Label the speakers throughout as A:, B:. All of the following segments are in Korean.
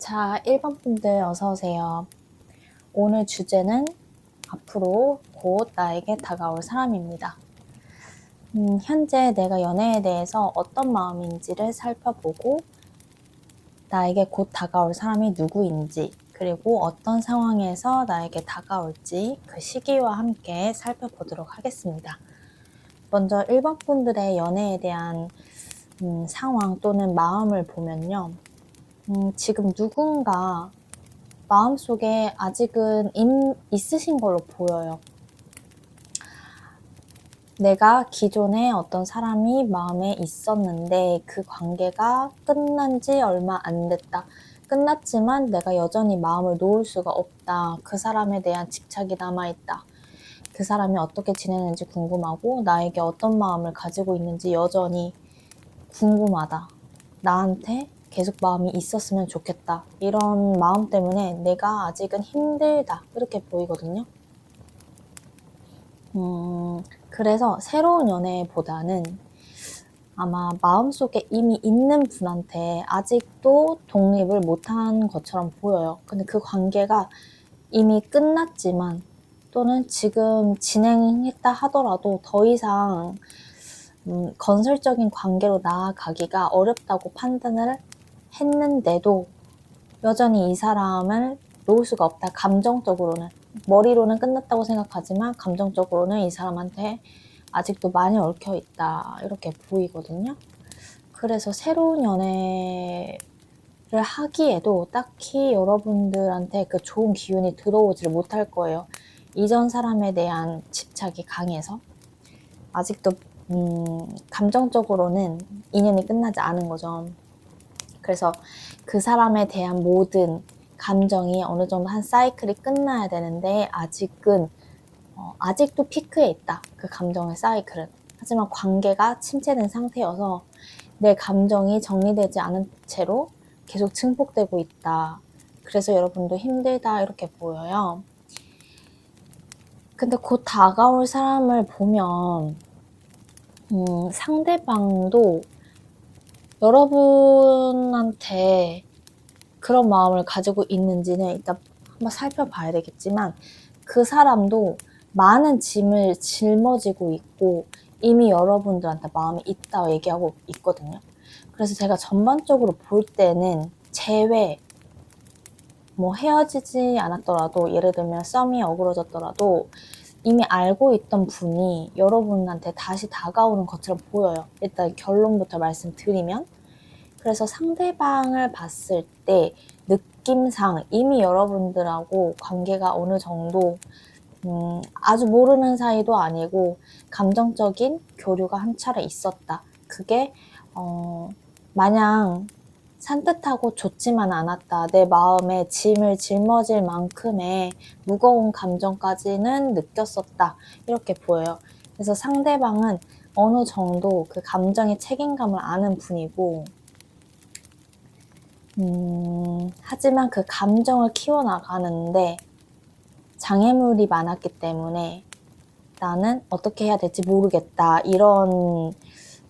A: 자, 1번 분들 어서오세요. 오늘 주제는 앞으로 곧 나에게 다가올 사람입니다. 현재 내가 연애에 대해서 어떤 마음인지를 살펴보고 나에게 곧 다가올 사람이 누구인지, 그리고 어떤 상황에서 나에게 다가올지 그 시기와 함께 살펴보도록 하겠습니다. 먼저 1번 분들의 연애에 대한 상황 또는 마음을 보면요. 지금 누군가 마음속에 아직은 있으신 걸로 보여요. 내가 기존에 어떤 사람이 마음에 있었는데 그 관계가 끝난 지 얼마 안 됐다. 끝났지만 내가 여전히 마음을 놓을 수가 없다. 그 사람에 대한 집착이 남아있다. 그 사람이 어떻게 지내는지 궁금하고 나에게 어떤 마음을 가지고 있는지 여전히 궁금하다. 나한테 계속 마음이 있었으면 좋겠다. 이런 마음 때문에 내가 아직은 힘들다. 이렇게 보이거든요. 그래서 새로운 연애보다는 아마 마음속에 이미 있는 분한테 아직도 독립을 못한 것처럼 보여요. 근데 그 관계가 이미 끝났지만 또는 지금 진행했다 하더라도 더 이상 건설적인 관계로 나아가기가 어렵다고 판단을 했는데도 여전히 이 사람을 놓을 수가 없다. 감정적으로는. 머리로는 끝났다고 생각하지만 감정적으로는 이 사람한테 아직도 많이 얽혀있다. 이렇게 보이거든요. 그래서 새로운 연애를 하기에도 딱히 여러분들한테 그 좋은 기운이 들어오지를 못할 거예요. 이전 사람에 대한 집착이 강해서. 아직도 감정적으로는 인연이 끝나지 않은 거죠. 그래서 그 사람에 대한 모든 감정이 어느 정도 한 사이클이 끝나야 되는데 아직도 피크에 있다. 그 감정의 사이클은. 하지만 관계가 침체된 상태여서 내 감정이 정리되지 않은 채로 계속 증폭되고 있다. 그래서 여러분도 힘들다 이렇게 보여요. 근데 곧 다가올 사람을 보면 상대방도 여러분한테 그런 마음을 가지고 있는지는 일단 한번 살펴봐야 되겠지만 그 사람도 많은 짐을 짊어지고 있고 이미 여러분들한테 마음이 있다고 얘기하고 있거든요. 그래서 제가 전반적으로 볼 때는 헤어지지 않았더라도 예를 들면 썸이 어그러졌더라도 이미 알고 있던 분이 여러분한테 다시 다가오는 것처럼 보여요. 일단 결론부터 말씀드리면 그래서 상대방을 봤을 때 느낌상 이미 여러분들하고 관계가 어느 정도 아주 모르는 사이도 아니고 감정적인 교류가 한 차례 있었다. 그게 마냥 산뜻하고 좋지만 않았다. 내 마음에 짐을 짊어질 만큼의 무거운 감정까지는 느꼈었다. 이렇게 보여요. 그래서 상대방은 어느 정도 그 감정의 책임감을 아는 분이고 하지만 그 감정을 키워나가는데 장애물이 많았기 때문에 나는 어떻게 해야 될지 모르겠다. 이런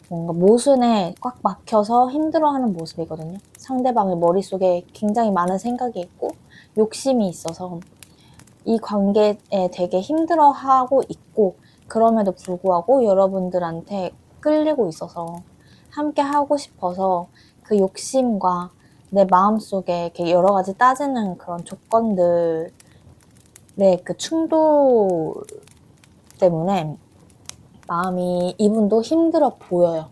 A: 뭔가 모순에 꽉 막혀서 힘들어하는 모습이거든요. 상대방의 머릿속에 굉장히 많은 생각이 있고 욕심이 있어서 이 관계에 되게 힘들어하고 있고 그럼에도 불구하고 여러분들한테 끌리고 있어서 함께 하고 싶어서 그 욕심과 내 마음속에 이렇게 여러 가지 따지는 그런 조건들의 그 충돌 때문에 마음이 이분도 힘들어 보여요.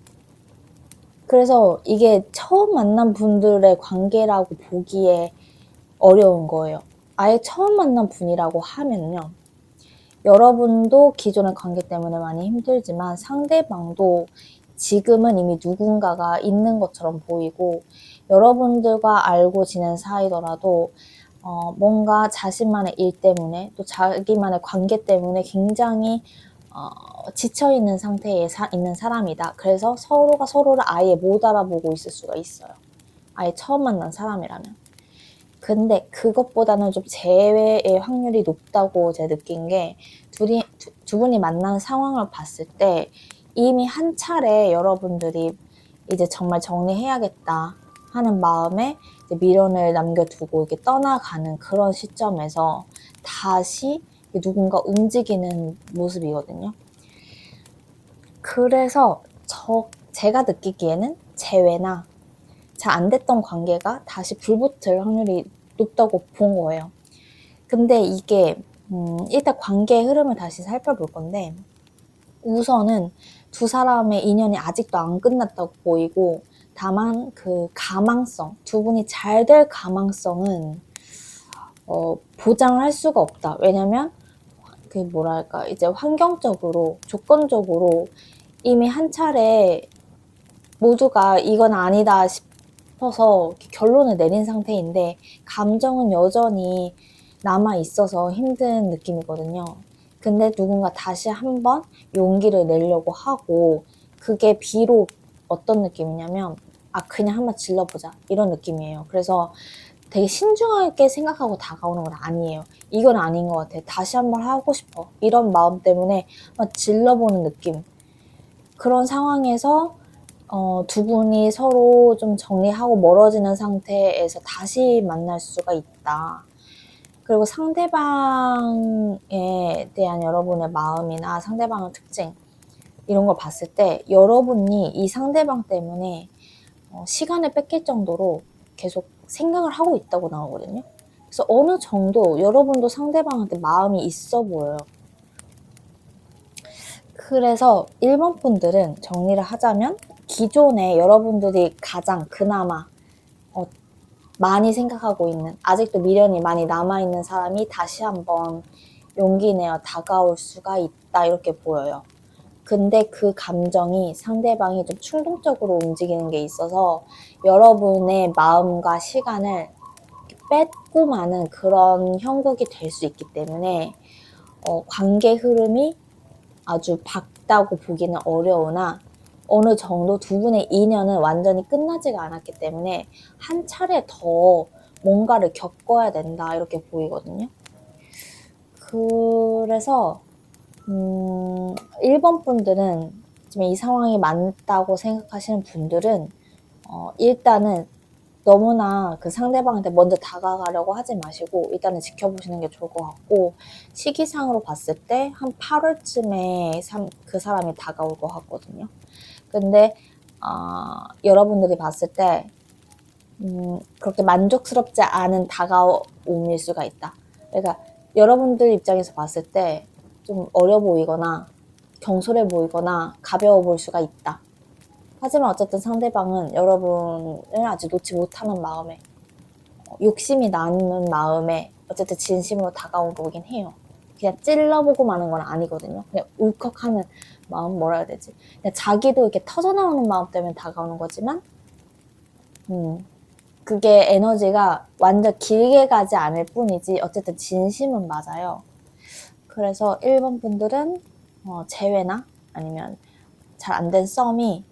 A: 그래서 이게 처음 만난 분들의 관계라고 보기에 어려운 거예요. 아예 처음 만난 분이라고 하면요. 여러분도 기존의 관계 때문에 많이 힘들지만 상대방도 지금은 이미 누군가가 있는 것처럼 보이고 여러분들과 알고 지낸 사이더라도 뭔가 자신만의 일 때문에 또 자기만의 관계 때문에 굉장히 지쳐있는 상태에 있는 사람이다. 그래서 서로가 서로를 아예 못 알아보고 있을 수가 있어요. 아예 처음 만난 사람이라면. 근데 그것보다는 좀 재회의 확률이 높다고 제가 느낀 게 두 분이 만난 상황을 봤을 때 이미 한 차례 여러분들이 이제 정말 정리해야겠다 하는 마음에 이제 미련을 남겨두고 이렇게 떠나가는 그런 시점에서 다시 누군가 움직이는 모습이거든요. 그래서 제가 느끼기에는 재회나 잘 안 됐던 관계가 다시 불붙을 확률이 높다고 본 거예요. 근데 이게 일단 관계의 흐름을 다시 살펴볼 건데, 우선은 두 사람의 인연이 아직도 안 끝났다고 보이고, 다만 그 가망성, 두 분이 잘 될 가망성은 보장을 할 수가 없다. 왜냐면 그 뭐랄까, 이제 환경적으로, 조건적으로 이미 한 차례 모두가 이건 아니다 싶어서 결론을 내린 상태인데, 감정은 여전히 남아 있어서 힘든 느낌이거든요. 근데 누군가 다시 한번 용기를 내려고 하고, 그게 비록 어떤 느낌이냐면, 그냥 한번 질러보자, 이런 느낌이에요. 그래서 되게 신중하게 생각하고 다가오는 건 아니에요. 이건 아닌 것 같아, 다시 한번 하고 싶어, 이런 마음 때문에 질러보는 느낌. 그런 상황에서 두 분이 서로 좀 정리하고 멀어지는 상태에서 다시 만날 수가 있다. 그리고 상대방에 대한 여러분의 마음이나 상대방의 특징, 이런 걸 봤을 때 여러분이 이 상대방 때문에 시간을 뺏길 정도로 계속 생각을 하고 있다고 나오거든요. 그래서 어느 정도 여러분도 상대방한테 마음이 있어 보여요. 그래서 1번 분들은 정리를 하자면, 기존에 여러분들이 가장 그나마 많이 생각하고 있는, 아직도 미련이 많이 남아있는 사람이 다시 한번 용기 내어 다가올 수가 있다, 이렇게 보여요. 근데 그 감정이 상대방이 좀 충동적으로 움직이는 게 있어서 여러분의 마음과 시간을 뺏고 마는 그런 형국이 될 수 있기 때문에 관계 흐름이 아주 밝다고 보기는 어려우나, 어느 정도 두 분의 인연은 완전히 끝나지가 않았기 때문에 한 차례 더 뭔가를 겪어야 된다, 이렇게 보이거든요. 그래서 1번 분들은, 지금 이 상황이 맞다고 생각하시는 분들은 일단은 너무나 그 상대방한테 먼저 다가가려고 하지 마시고 일단은 지켜보시는 게 좋을 것 같고, 시기상으로 봤을 때 한 8월쯤에 그 사람이 다가올 것 같거든요. 근데 여러분들이 봤을 때 그렇게 만족스럽지 않은 다가옴일 수가 있다. 그러니까 여러분들 입장에서 봤을 때 좀 어려 보이거나 경솔해 보이거나 가벼워 보일 수가 있다. 하지만 어쨌든 상대방은 여러분을 아직 놓지 못하는 마음에, 욕심이 나는 마음에 어쨌든 진심으로 다가온 거긴 해요. 그냥 찔러보고 마는 건 아니거든요. 그냥 울컥하는 마음, 뭐라 해야 되지? 그냥 자기도 이렇게 터져나오는 마음 때문에 다가오는 거지만, 그게 에너지가 완전 길게 가지 않을 뿐이지 어쨌든 진심은 맞아요. 그래서 1번 분들은 재회나 아니면 잘 안 된 썸이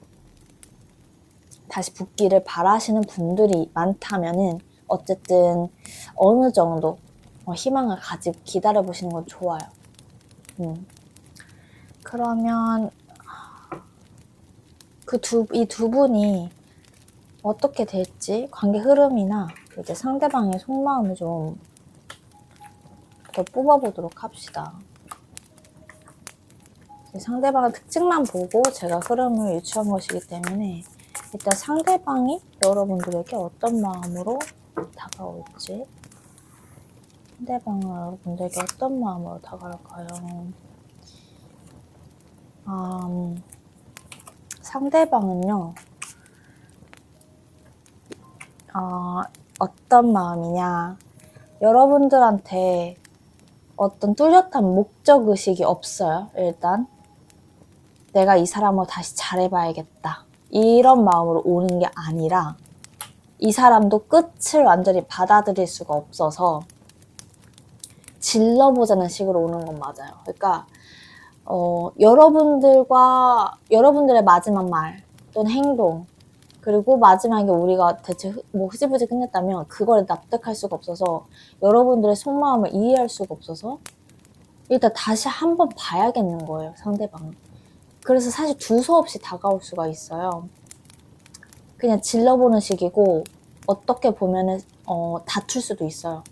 A: 다시 붙기를 바라시는 분들이 많다면은 어쨌든 어느 정도 희망을 가지고 기다려보시는 건 좋아요. 그러면 이 두 분이 어떻게 될지, 관계 흐름이나 이제 상대방의 속마음을 좀 더 뽑아보도록 합시다. 상대방의 특징만 보고 제가 흐름을 유추한 것이기 때문에 일단 상대방이 여러분들에게 어떤 마음으로 다가올지, 상대방은 여러분들에게 어떤 마음으로 다가올까요? 상대방은요, 어떤 마음이냐, 여러분들한테 어떤 뚜렷한 목적의식이 없어요. 일단 내가 이 사람을 다시 잘해봐야겠다, 이런 마음으로 오는 게 아니라, 이 사람도 끝을 완전히 받아들일 수가 없어서 질러보자는 식으로 오는 건 맞아요. 그러니까 여러분들의 마지막 말 또는 행동, 그리고 마지막에 우리가 대체 흐지부지 끝냈다면 그걸 납득할 수가 없어서, 여러분들의 속마음을 이해할 수가 없어서 일단 다시 한번 봐야겠는 거예요, 상대방은. 그래서 사실 두서없이 다가올 수가 있어요. 그냥 질러보는 식이고 어떻게 보면은 다툴 수도 있어요.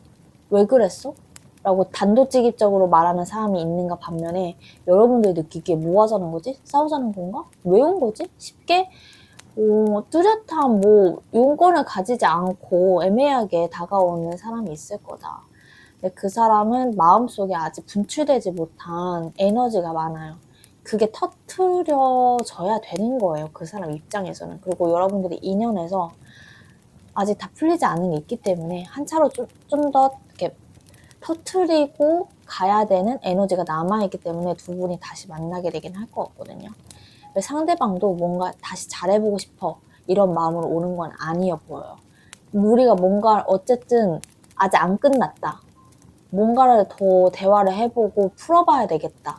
A: 왜 그랬어? 라고 단도직입적으로 말하는 사람이 있는가 반면에 여러분들이 느끼기에 뭐 하자는 거지? 싸우자는 건가? 왜 온 거지? 쉽게 뚜렷한 용건을 가지지 않고 애매하게 다가오는 사람이 있을 거다. 근데 그 사람은 마음속에 아직 분출되지 못한 에너지가 많아요. 그게 터트려져야 되는 거예요. 그 사람 입장에서는. 그리고 여러분들이 인연에서 아직 다 풀리지 않은 게 있기 때문에 한 차로 좀 더 이렇게 터트리고 가야 되는 에너지가 남아있기 때문에 두 분이 다시 만나게 되긴 할 것 같거든요. 상대방도 뭔가 다시 잘해보고 싶어 이런 마음으로 오는 건 아니어 보여요. 우리가 뭔가 어쨌든 아직 안 끝났다. 뭔가를 더 대화를 해보고 풀어봐야 되겠다.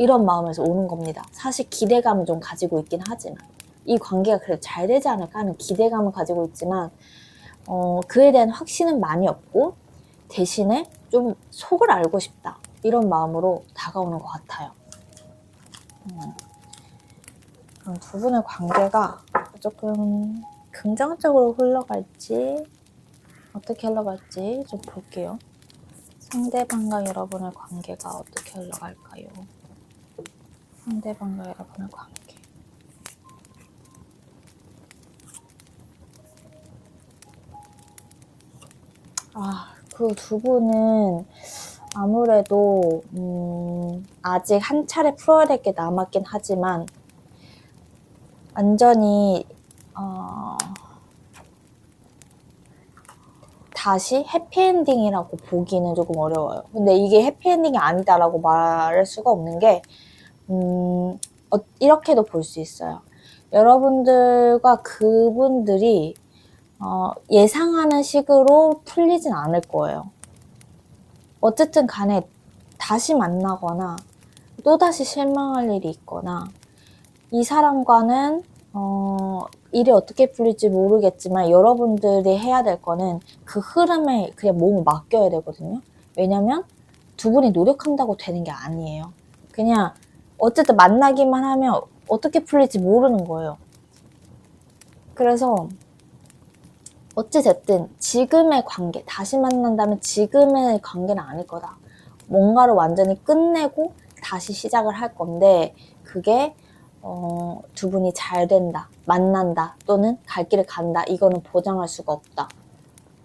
A: 이런 마음에서 오는 겁니다. 사실 기대감을 좀 가지고 있긴 하지만 이 관계가 그래도 잘 되지 않을까 하는 기대감을 가지고 있지만 그에 대한 확신은 많이 없고 대신에 좀 속을 알고 싶다. 이런 마음으로 다가오는 것 같아요. 그럼 두 분의 관계가 조금 긍정적으로 흘러갈지 어떻게 흘러갈지 좀 볼게요. 상대방과 여러분의 관계가 어떻게 흘러갈까요? 상대방과 여러분의 관계. 그 두 분은 아무래도 아직 한 차례 풀어야 될 게 남았긴 하지만 완전히 다시 해피엔딩이라고 보기는 조금 어려워요. 근데 이게 해피엔딩이 아니다라고 말할 수가 없는 게 이렇게도 볼 수 있어요. 여러분들과 그분들이 예상하는 식으로 풀리진 않을 거예요. 어쨌든 간에 다시 만나거나 또다시 실망할 일이 있거나 이 사람과는 일이 어떻게 풀릴지 모르겠지만 여러분들이 해야 될 거는 그 흐름에 그냥 몸을 맡겨야 되거든요. 왜냐면 두 분이 노력한다고 되는 게 아니에요. 그냥 어쨌든 만나기만 하면 어떻게 풀릴지 모르는 거예요. 그래서 어찌됐든 지금의 관계, 다시 만난다면 지금의 관계는 아닐 거다. 뭔가를 완전히 끝내고 다시 시작을 할 건데 그게 두 분이 잘 된다, 만난다, 또는 갈 길을 간다. 이거는 보장할 수가 없다.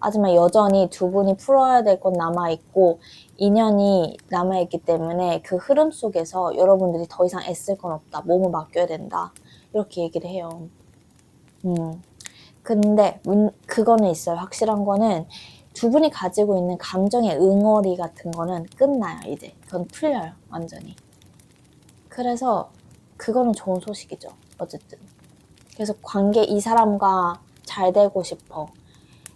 A: 하지만 여전히 두 분이 풀어야 될 건 남아있고 인연이 남아있기 때문에 그 흐름 속에서 여러분들이 더 이상 애쓸 건 없다. 몸을 맡겨야 된다. 이렇게 얘기를 해요. 근데 그거는 있어요. 확실한 거는 두 분이 가지고 있는 감정의 응어리 같은 거는 끝나요. 이제 그건 풀려요. 완전히. 그래서 그거는 좋은 소식이죠. 어쨌든. 그래서 이 사람과 잘 되고 싶어.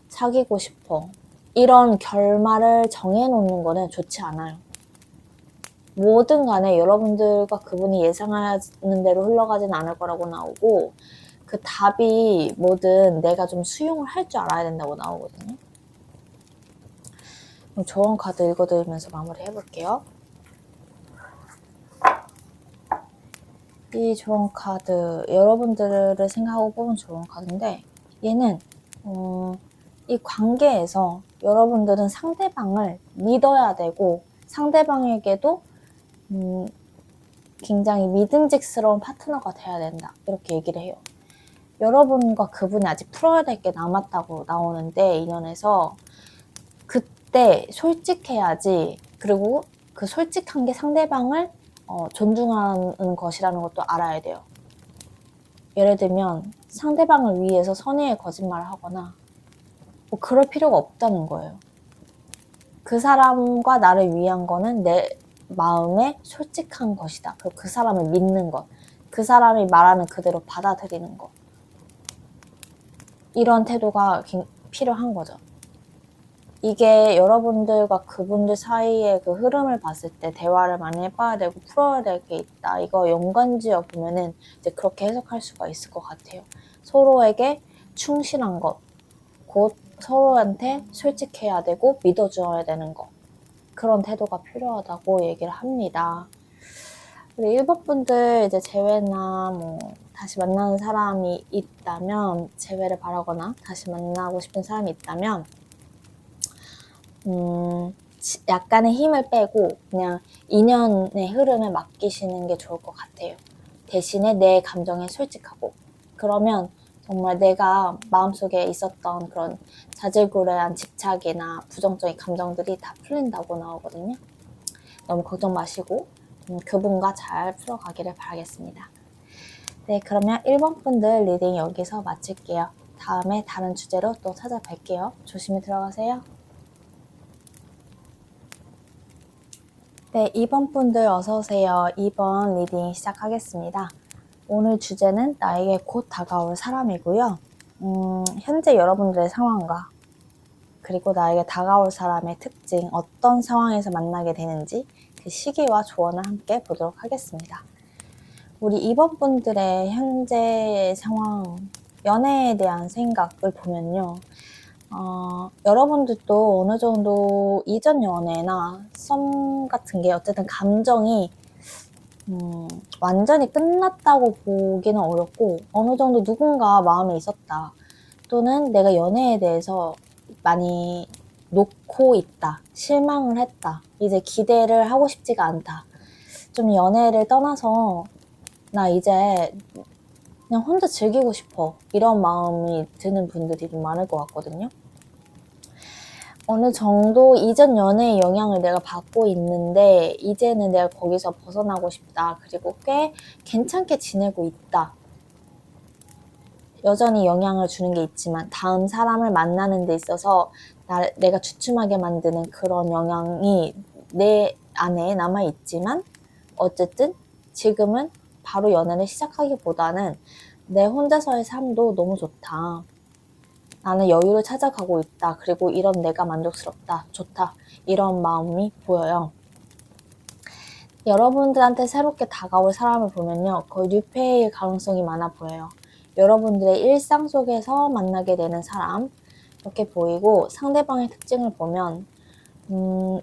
A: 사귀고 싶어. 이런 결말을 정해놓는 거는 좋지 않아요. 뭐든 간에 여러분들과 그분이 예상하는 대로 흘러가진 않을 거라고 나오고 그 답이 뭐든 내가 좀 수용을 할 줄 알아야 된다고 나오거든요. 그럼 조언 카드 읽어드리면서 마무리 해볼게요. 이 조언 카드 여러분들을 생각하고 뽑은 조언 카드인데 얘는 이 관계에서 여러분들은 상대방을 믿어야 되고 상대방에게도 굉장히 믿음직스러운 파트너가 돼야 된다. 이렇게 얘기를 해요. 여러분과 그분이 아직 풀어야 될 게 남았다고 나오는데 인연에서 그때 솔직해야지. 그리고 그 솔직한 게 상대방을 존중하는 것이라는 것도 알아야 돼요. 예를 들면 상대방을 위해서 선의의 거짓말을 하거나 뭐 그럴 필요가 없다는 거예요. 그 사람과 나를 위한 거는 내 마음에 솔직한 것이다. 그리고 그 사람을 믿는 것. 그 사람이 말하는 그대로 받아들이는 것. 이런 태도가 필요한 거죠. 이게 여러분들과 그분들 사이의 그 흐름을 봤을 때 대화를 많이 해봐야 되고 풀어야 될 게 있다. 이거 연관지어 보면은 이제 그렇게 해석할 수가 있을 것 같아요. 서로에게 충실한 것, 곧 서로한테 솔직해야 되고 믿어줘야 되는 것. 그런 태도가 필요하다고 얘기를 합니다. 우리 1번 분들 이제 재회나 뭐 다시 만나는 사람이 있다면, 재회를 바라거나 다시 만나고 싶은 사람이 있다면 약간의 힘을 빼고 그냥 인연의 흐름에 맡기시는 게 좋을 것 같아요. 대신에 내 감정에 솔직하고, 그러면 정말 내가 마음속에 있었던 그런 자질구레한 집착이나 부정적인 감정들이 다 풀린다고 나오거든요. 너무 걱정 마시고 그분과 잘 풀어가기를 바라겠습니다. 네, 그러면 1번 분들 리딩 여기서 마칠게요. 다음에 다른 주제로 또 찾아뵐게요. 조심히 들어가세요. 네, 2번 분들 어서오세요. 2번 리딩 시작하겠습니다. 오늘 주제는 나에게 곧 다가올 사람이고요. 현재 여러분들의 상황과 그리고 나에게 다가올 사람의 특징, 어떤 상황에서 만나게 되는지 그 시기와 조언을 함께 보도록 하겠습니다. 우리 2번 분들의 현재 상황, 연애에 대한 생각을 보면요. 여러분들도 어느 정도 이전 연애나 썸 같은 게 어쨌든 감정이 완전히 끝났다고 보기는 어렵고, 어느 정도 누군가 마음에 있었다, 또는 내가 연애에 대해서 많이 놓고 있다, 실망을 했다, 이제 기대를 하고 싶지가 않다, 좀 연애를 떠나서 나 이제 그냥 혼자 즐기고 싶어, 이런 마음이 드는 분들이 좀 많을 것 같거든요. 어느 정도 이전 연애의 영향을 내가 받고 있는데 이제는 내가 거기서 벗어나고 싶다, 그리고 꽤 괜찮게 지내고 있다, 여전히 영향을 주는 게 있지만 다음 사람을 만나는 데 있어서 내가 주춤하게 만드는 그런 영향이 내 안에 남아있지만, 어쨌든 지금은 바로 연애를 시작하기보다는 내 혼자서의 삶도 너무 좋다, 나는 여유를 찾아가고 있다, 그리고 이런 내가 만족스럽다, 좋다, 이런 마음이 보여요. 여러분들한테 새롭게 다가올 사람을 보면요, 거의 뉴페일 가능성이 많아 보여요. 여러분들의 일상 속에서 만나게 되는 사람, 이렇게 보이고, 상대방의 특징을 보면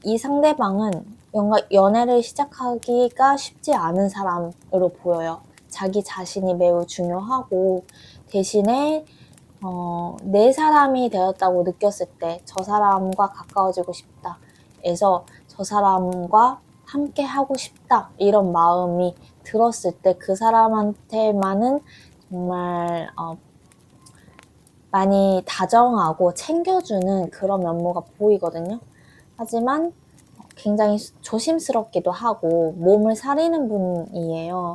A: 이 상대방은 뭔가 연애를 시작하기가 쉽지 않은 사람으로 보여요. 자기 자신이 매우 중요하고, 대신에 내 사람이 되었다고 느꼈을 때 저 사람과 가까워지고 싶다, 해서 저 사람과 함께 하고 싶다, 이런 마음이 들었을 때 그 사람한테만은 정말 많이 다정하고 챙겨주는 그런 면모가 보이거든요. 하지만 굉장히 조심스럽기도 하고 몸을 사리는 분이에요.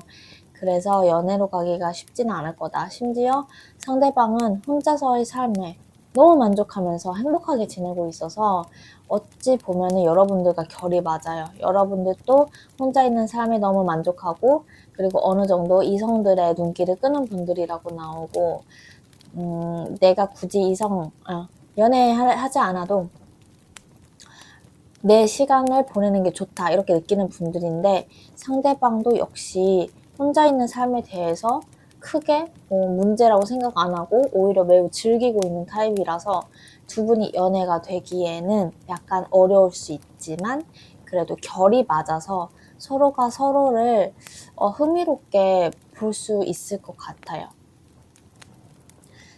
A: 그래서 연애로 가기가 쉽지는 않을 거다. 심지어 상대방은 혼자서의 삶에 너무 만족하면서 행복하게 지내고 있어서 어찌 보면은 여러분들과 결이 맞아요. 여러분들도 혼자 있는 삶에 너무 만족하고, 그리고 어느 정도 이성들의 눈길을 끄는 분들이라고 나오고, 내가 굳이 연애하지 않아도 내 시간을 보내는 게 좋다, 이렇게 느끼는 분들인데, 상대방도 역시 혼자 있는 삶에 대해서 크게 문제라고 생각 안 하고 오히려 매우 즐기고 있는 타입이라서 두 분이 연애가 되기에는 약간 어려울 수 있지만, 그래도 결이 맞아서 서로가 서로를 흥미롭게 볼 수 있을 것 같아요.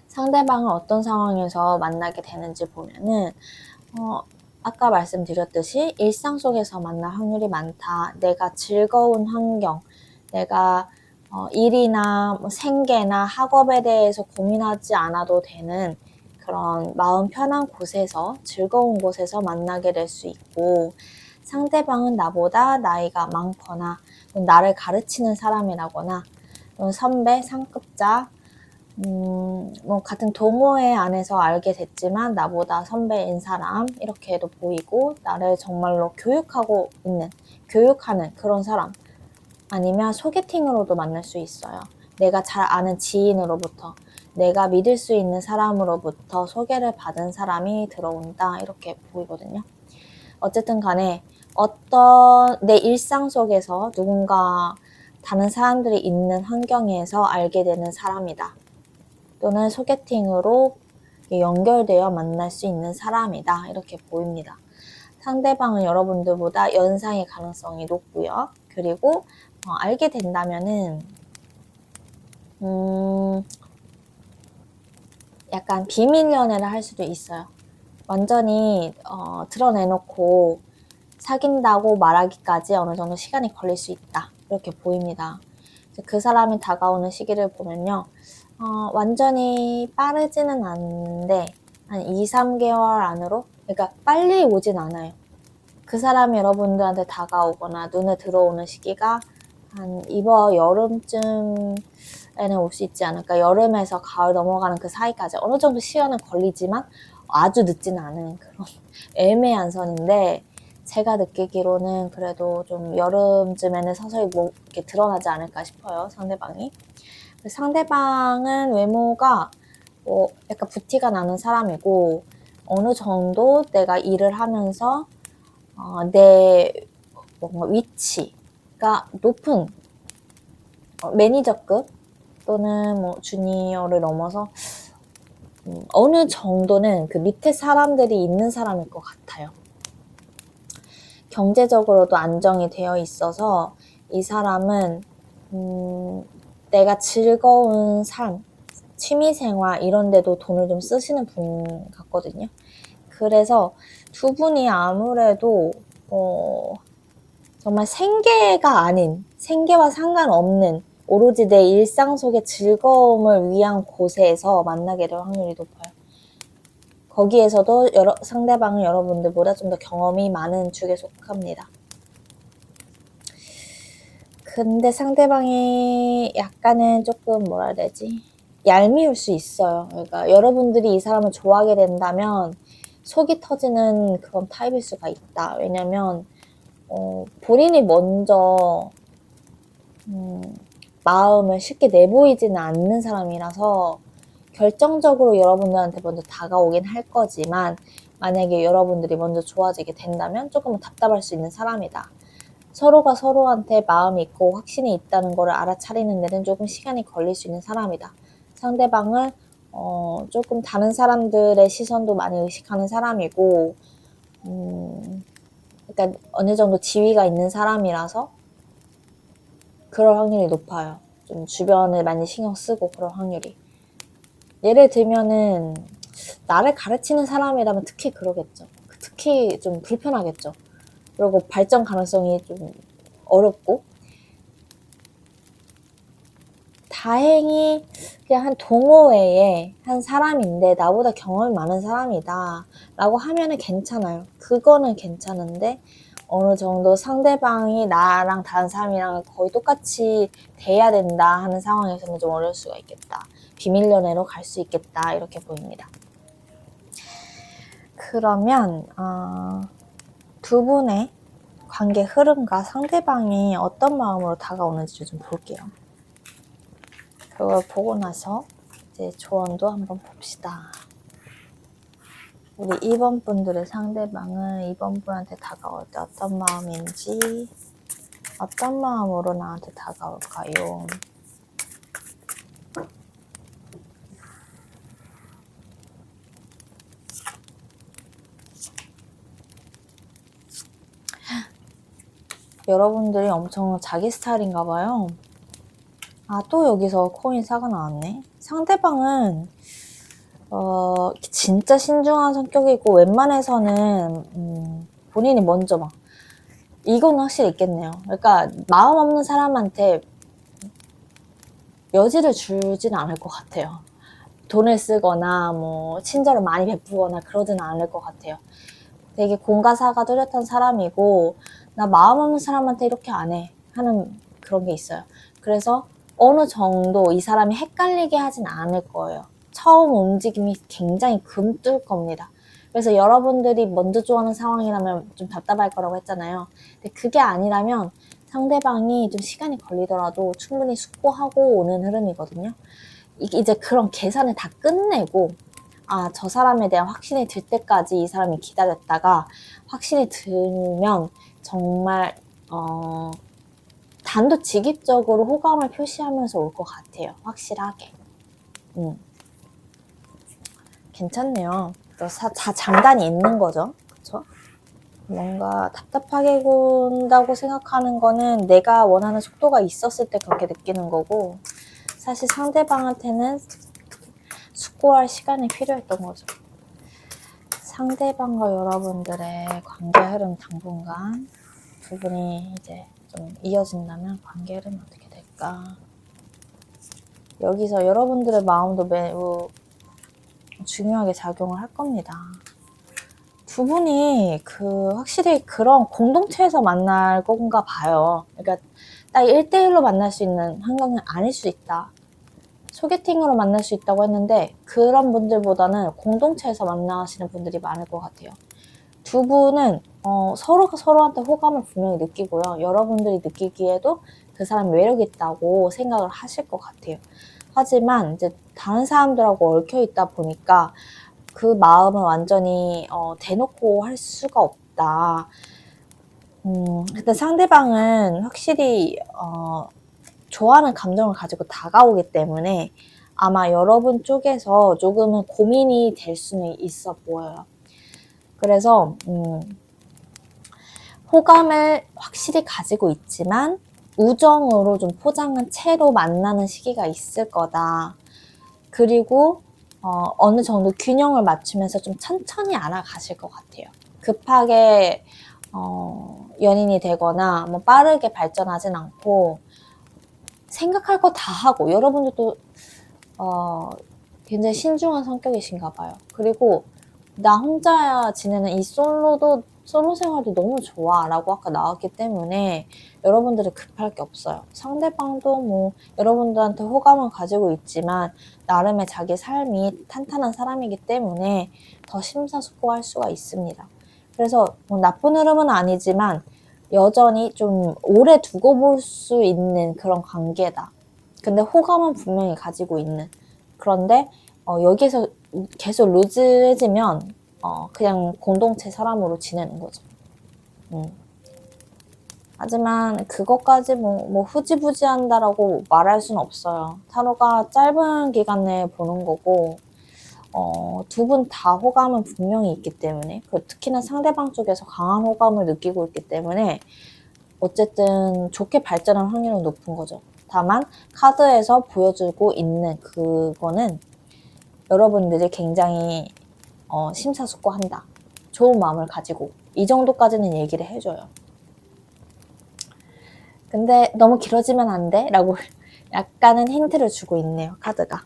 A: 상대방을 어떤 상황에서 만나게 되는지 보면은 아까 말씀드렸듯이 일상 속에서 만날 확률이 많다, 내가 즐거운 환경, 내가 일이나 생계나 학업에 대해서 고민하지 않아도 되는 그런 마음 편한 곳에서, 즐거운 곳에서 만나게 될 수 있고, 상대방은 나보다 나이가 많거나 나를 가르치는 사람이라거나 선배, 상급자, 같은 동호회 안에서 알게 됐지만 나보다 선배인 사람, 이렇게도 보이고, 나를 정말로 교육하는 그런 사람, 아니면 소개팅으로도 만날 수 있어요. 내가 잘 아는 지인으로부터, 내가 믿을 수 있는 사람으로부터 소개를 받은 사람이 들어온다, 이렇게 보이거든요. 어쨌든 간에 어떤 내 일상 속에서 누군가 다른 사람들이 있는 환경에서 알게 되는 사람이다, 또는 소개팅으로 연결되어 만날 수 있는 사람이다, 이렇게 보입니다. 상대방은 여러분들보다 연상의 가능성이 높고요. 그리고 알게 된다면은 약간 비밀 연애를 할 수도 있어요. 완전히 드러내놓고 사귄다고 말하기까지 어느 정도 시간이 걸릴 수 있다. 이렇게 보입니다. 그 사람이 다가오는 시기를 보면요. 완전히 빠르지는 않은데 한 2, 3개월 안으로, 그러니까 빨리 오진 않아요. 그 사람이 여러분들한테 다가오거나 눈에 들어오는 시기가 한 이번 여름쯤에는 올 수 있지 않을까. 여름에서 가을 넘어가는 그 사이까지 어느 정도 시간은 걸리지만 아주 늦지는 않은 그런 애매한 선인데, 제가 느끼기로는 그래도 좀 여름쯤에는 서서히 뭐 이렇게 드러나지 않을까 싶어요, 상대방이. 상대방은 외모가 뭐 약간 부티가 나는 사람이고, 어느 정도 내가 일을 하면서 내 뭔가 위치가 높은 매니저급 또는 뭐 주니어를 넘어서 어느 정도는 그 밑에 사람들이 있는 사람일 것 같아요. 경제적으로도 안정이 되어 있어서 이 사람은 내가 즐거운 삶, 취미생활 이런 데도 돈을 좀 쓰시는 분 같거든요. 그래서 두 분이 아무래도 정말 생계가 아닌, 생계와 상관없는 오로지 내 일상 속의 즐거움을 위한 곳에서 만나게 될 확률이 높아요. 거기에서도 상대방은 여러분들보다 좀 더 경험이 많은 축에 속합니다. 근데 상대방이 약간은 조금 뭐라 해야 되지? 얄미울 수 있어요. 그러니까 여러분들이 이 사람을 좋아하게 된다면 속이 터지는 그런 타입일 수가 있다. 왜냐면 본인이 먼저 마음을 쉽게 내보이지는 않는 사람이라서 결정적으로 여러분들한테 먼저 다가오긴 할 거지만, 만약에 여러분들이 먼저 좋아지게 된다면 조금은 답답할 수 있는 사람이다. 서로가 서로한테 마음이 있고 확신이 있다는 거를 알아차리는 데는 조금 시간이 걸릴 수 있는 사람이다. 상대방을 조금 다른 사람들의 시선도 많이 의식하는 사람이고, 그러니까 어느 정도 지위가 있는 사람이라서 그럴 확률이 높아요. 좀 주변을 많이 신경 쓰고 그럴 확률이. 예를 들면은 나를 가르치는 사람이라면 특히 그러겠죠. 특히 좀 불편하겠죠. 그리고 발전 가능성이 좀 어렵고, 다행히 그냥 한 동호회에 한 사람인데 나보다 경험이 많은 사람이다 라고 하면은 괜찮아요. 그거는 괜찮은데 어느 정도 상대방이 나랑 다른 사람이랑 거의 똑같이 돼야 된다 하는 상황에서는 좀 어려울 수가 있겠다. 비밀 연애로 갈 수 있겠다, 이렇게 보입니다. 그러면 두 분의 관계 흐름과 상대방이 어떤 마음으로 다가오는지 좀 볼게요. 그걸 보고 나서 이제 조언도 한번 봅시다. 우리 2번 분들의 상대방은 2번 분한테 다가올 때 어떤 마음인지, 어떤 마음으로 나한테 다가올까요? 여러분들이 엄청 자기 스타일인가 봐요. 또 여기서 코인 사가 나왔네. 상대방은 진짜 신중한 성격이고 웬만해서는 본인이 먼저 막, 이건 확실히 있겠네요. 그러니까 마음 없는 사람한테 여지를 주진 않을 것 같아요. 돈을 쓰거나 뭐 친절을 많이 베푸거나 그러진 않을 것 같아요. 되게 공과사가 뚜렷한 사람이고, 나 마음 없는 사람한테 이렇게 안 해 하는 그런 게 있어요. 그래서 어느 정도 이 사람이 헷갈리게 하진 않을 거예요. 처음 움직임이 굉장히 금뜰 겁니다. 그래서 여러분들이 먼저 좋아하는 상황이라면 좀 답답할 거라고 했잖아요. 근데 그게 아니라면 상대방이 좀 시간이 걸리더라도 충분히 숙고하고 오는 흐름이거든요. 이제 그런 계산을 다 끝내고, 저 사람에 대한 확신이 들 때까지 이 사람이 기다렸다가 확신이 들면 정말 단도직입적으로 호감을 표시하면서 올 것 같아요. 확실하게. 괜찮네요. 다 장단이 있는 거죠. 그쵸? 뭔가 답답하게 군다고 생각하는 거는 내가 원하는 속도가 있었을 때 그렇게 느끼는 거고, 사실 상대방한테는 숙고할 시간이 필요했던 거죠. 상대방과 여러분들의 관계 흐름 당분간 두 분이 이제 좀 이어진다면 관계 흐름이 어떻게 될까? 여기서 여러분들의 마음도 매우 중요하게 작용을 할 겁니다. 두 분이 확실히 그런 공동체에서 만날 건가 봐요. 그러니까 딱 1대1로 만날 수 있는 환경은 아닐 수 있다. 소개팅으로 만날 수 있다고 했는데 그런 분들보다는 공동체에서 만나시는 분들이 많을 것 같아요. 두 분은 서로가 서로한테 호감을 분명히 느끼고요. 여러분들이 느끼기에도 그 사람 매력이 있다고 생각을 하실 것 같아요. 하지만 이제 다른 사람들하고 얽혀 있다 보니까 그 마음은 완전히 대놓고 할 수가 없다. 근데 상대방은 확실히 좋아하는 감정을 가지고 다가오기 때문에 아마 여러분 쪽에서 조금은 고민이 될 수는 있어 보여요. 그래서 호감을 확실히 가지고 있지만 우정으로 좀 포장한 채로 만나는 시기가 있을 거다. 그리고 어느 정도 균형을 맞추면서 좀 천천히 알아가실 것 같아요. 급하게 연인이 되거나 뭐 빠르게 발전하진 않고 생각할 거 다 하고, 여러분들도 굉장히 신중한 성격이신가 봐요. 그리고 나 혼자 지내는 이 솔로 생활도 너무 좋아 라고 아까 나왔기 때문에 여러분들은 급할 게 없어요. 상대방도 뭐 여러분들한테 호감을 가지고 있지만 나름의 자기 삶이 탄탄한 사람이기 때문에 더 심사숙고할 수가 있습니다. 그래서 뭐 나쁜 흐름은 아니지만 여전히 좀 오래 두고 볼 수 있는 그런 관계다. 근데 호감은 분명히 가지고 있는. 그런데 여기에서 계속 루즈해지면 그냥 공동체 사람으로 지내는 거죠. 하지만 그것까지 뭐 후지부지한다라고 말할 수는 없어요. 타로가 짧은 기간 내에 보는 거고 두 분 다 호감은 분명히 있기 때문에, 특히나 상대방 쪽에서 강한 호감을 느끼고 있기 때문에 어쨌든 좋게 발전할 확률은 높은 거죠. 다만 카드에서 보여주고 있는 그거는 여러분들이 굉장히 심사숙고한다. 좋은 마음을 가지고 이 정도까지는 얘기를 해줘요. 근데 너무 길어지면 안 돼? 라고 약간은 힌트를 주고 있네요, 카드가.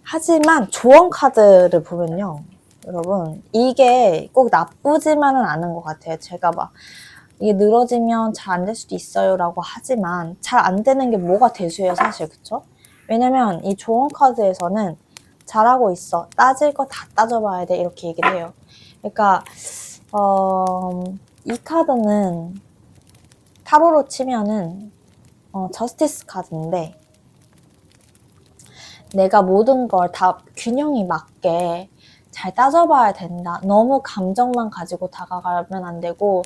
A: 하지만 조언 카드를 보면요, 여러분 이게 꼭 나쁘지만은 않은 것 같아요. 제가 막 이게 늘어지면 잘 안 될 수도 있어요 라고 하지만 잘 안 되는 게 뭐가 대수예요, 사실. 그쵸? 왜냐면 이 조언 카드에서는 잘하고 있어, 따질 거 다 따져봐야 돼, 이렇게 얘기를 해요. 그러니까 이 카드는 타로로 치면은 저스티스 카드인데, 내가 모든 걸 다 균형이 맞게 잘 따져봐야 된다. 너무 감정만 가지고 다가가면 안 되고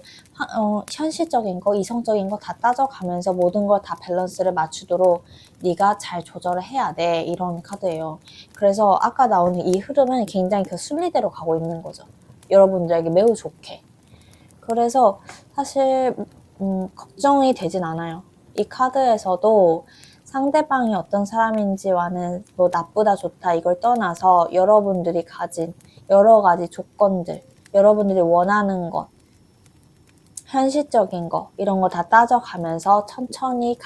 A: 현실적인 거, 이성적인 거 다 따져가면서 모든 걸 다 밸런스를 맞추도록 네가 잘 조절을 해야 돼. 이런 카드예요. 그래서 아까 나오는 이 흐름은 굉장히 그 순리대로 가고 있는 거죠. 여러분들에게 매우 좋게. 그래서 사실 걱정이 되진 않아요. 이 카드에서도 상대방이 어떤 사람인지와는 뭐 나쁘다 좋다 이걸 떠나서 여러분들이 가진 여러 가지 조건들, 여러분들이 원하는 것, 현실적인 거, 이런 거 다 따져가면서 천천히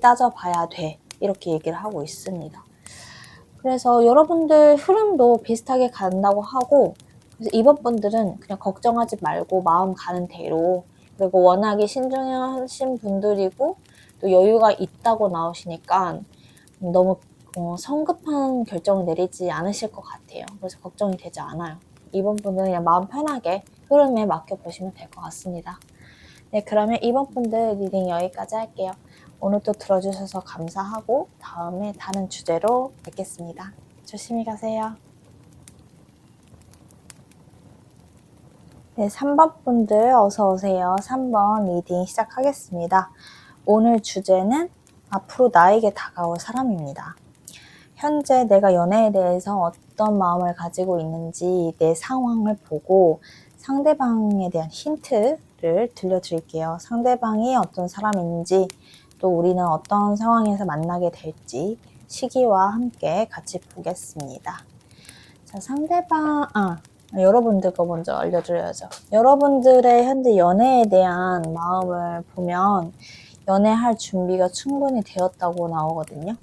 A: 따져봐야 돼, 이렇게 얘기를 하고 있습니다. 그래서 여러분들 흐름도 비슷하게 간다고 하고, 그래서 이번 분들은 그냥 걱정하지 말고 마음 가는 대로, 그리고 워낙에 신중하신 분들이고 또 여유가 있다고 나오시니까 너무 성급한 결정을 내리지 않으실 것 같아요. 그래서 걱정이 되지 않아요. 이번 분은 그냥 마음 편하게 흐름에 맡겨보시면 될 것 같습니다. 네, 그러면 이번 분들 리딩 여기까지 할게요. 오늘 또 들어주셔서 감사하고 다음에 다른 주제로 뵙겠습니다. 조심히 가세요. 네, 3번 분들 어서 오세요. 3번 리딩 시작하겠습니다. 오늘 주제는 앞으로 나에게 다가올 사람입니다. 현재 내가 연애에 대해서 어떤 마음을 가지고 있는지 내 상황을 보고 상대방에 대한 힌트를 들려드릴게요. 상대방이 어떤 사람인지, 또 우리는 어떤 상황에서 만나게 될지 시기와 함께 같이 보겠습니다. 자, 여러분들 거 먼저 알려드려야죠. 여러분들의 현재 연애에 대한 마음을 보면 연애할 준비가 충분히 되었다고 나오거든요.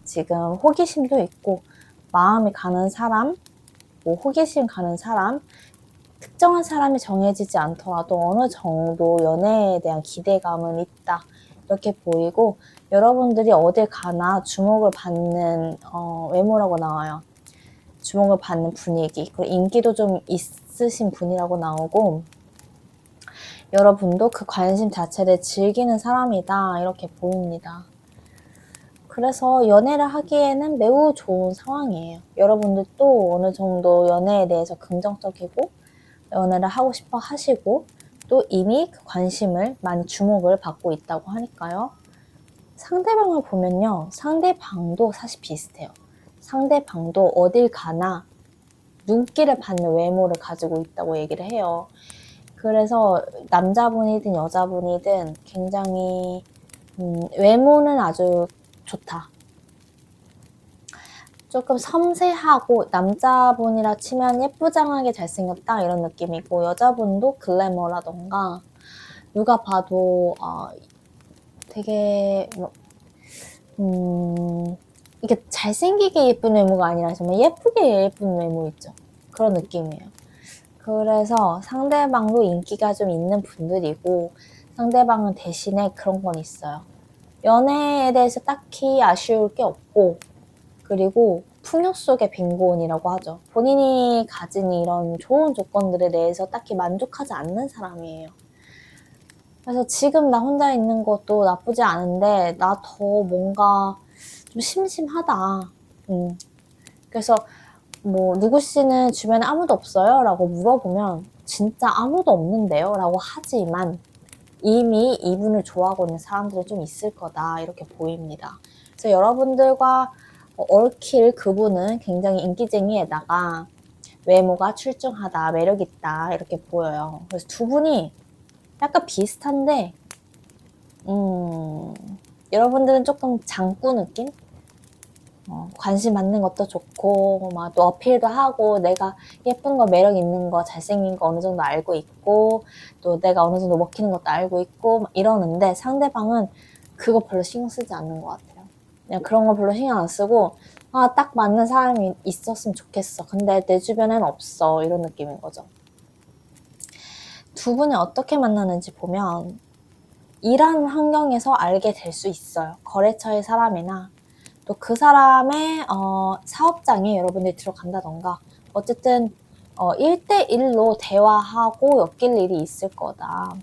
A: 지금 호기심도 있고 마음이 가는 사람, 호기심 가는 사람, 특정한 사람이 정해지지 않더라도 어느 정도 연애에 대한 기대감은 있다. 이렇게 보이고 여러분들이 어딜 가나 주목을 받는 외모라고 나와요. 주목을 받는 분위기, 그리고 인기도 좀 있으신 분이라고 나오고 여러분도 그 관심 자체를 즐기는 사람이다 이렇게 보입니다. 그래서 연애를 하기에는 매우 좋은 상황이에요. 여러분들도 어느 정도 연애에 대해서 긍정적이고 연애를 하고 싶어 하시고 또 이미 그 관심을 많이 주목을 받고 있다고 하니까요. 상대방을 보면요. 상대방도 사실 비슷해요. 상대방도 어딜 가나 눈길을 받는 외모를 가지고 있다고 얘기를 해요. 그래서 남자분이든 여자분이든 굉장히 외모는 아주 좋다. 조금 섬세하고 남자분이라 치면 예쁘장하게 잘생겼다 이런 느낌이고 여자분도 글래머라던가 누가 봐도 되게 이게 잘생기게 예쁜 외모가 아니라 정말 예쁘게 예쁜 외모 있죠. 그런 느낌이에요. 그래서 상대방도 인기가 좀 있는 분들이고 상대방은 대신에 그런 건 있어요. 연애에 대해서 딱히 아쉬울 게 없고 그리고 풍요 속의 빈곤이라고 하죠. 본인이 가진 이런 좋은 조건들에 대해서 딱히 만족하지 않는 사람이에요. 그래서 지금 나 혼자 있는 것도 나쁘지 않은데 나 더 뭔가 좀 심심하다. 그래서 뭐 누구씨는 주변에 아무도 없어요? 라고 물어보면 진짜 아무도 없는데요? 라고 하지만 이미 이분을 좋아하고 있는 사람들은 좀 있을 거다 이렇게 보입니다. 그래서 여러분들과 얽힐 그분은 굉장히 인기쟁이에다가 외모가 출중하다, 매력있다 이렇게 보여요. 그래서 두 분이 약간 비슷한데 여러분들은 조금 장꾸 느낌? 관심 받는 것도 좋고 막 또 어필도 하고 내가 예쁜 거, 매력 있는 거, 잘생긴 거 어느 정도 알고 있고 또 내가 어느 정도 먹히는 것도 알고 있고 막 이러는데 상대방은 그거 별로 신경 쓰지 않는 것 같아요. 그냥 그런 거 별로 신경 안 쓰고 딱 맞는 사람이 있었으면 좋겠어. 근데 내 주변엔 없어. 이런 느낌인 거죠. 두 분이 어떻게 만나는지 보면 일하는 환경에서 알게 될 수 있어요. 거래처의 사람이나 또 그 사람의 사업장에 여러분들이 들어간다던가 어쨌든 1대1로 대화하고 엮일 일이 있을 거다.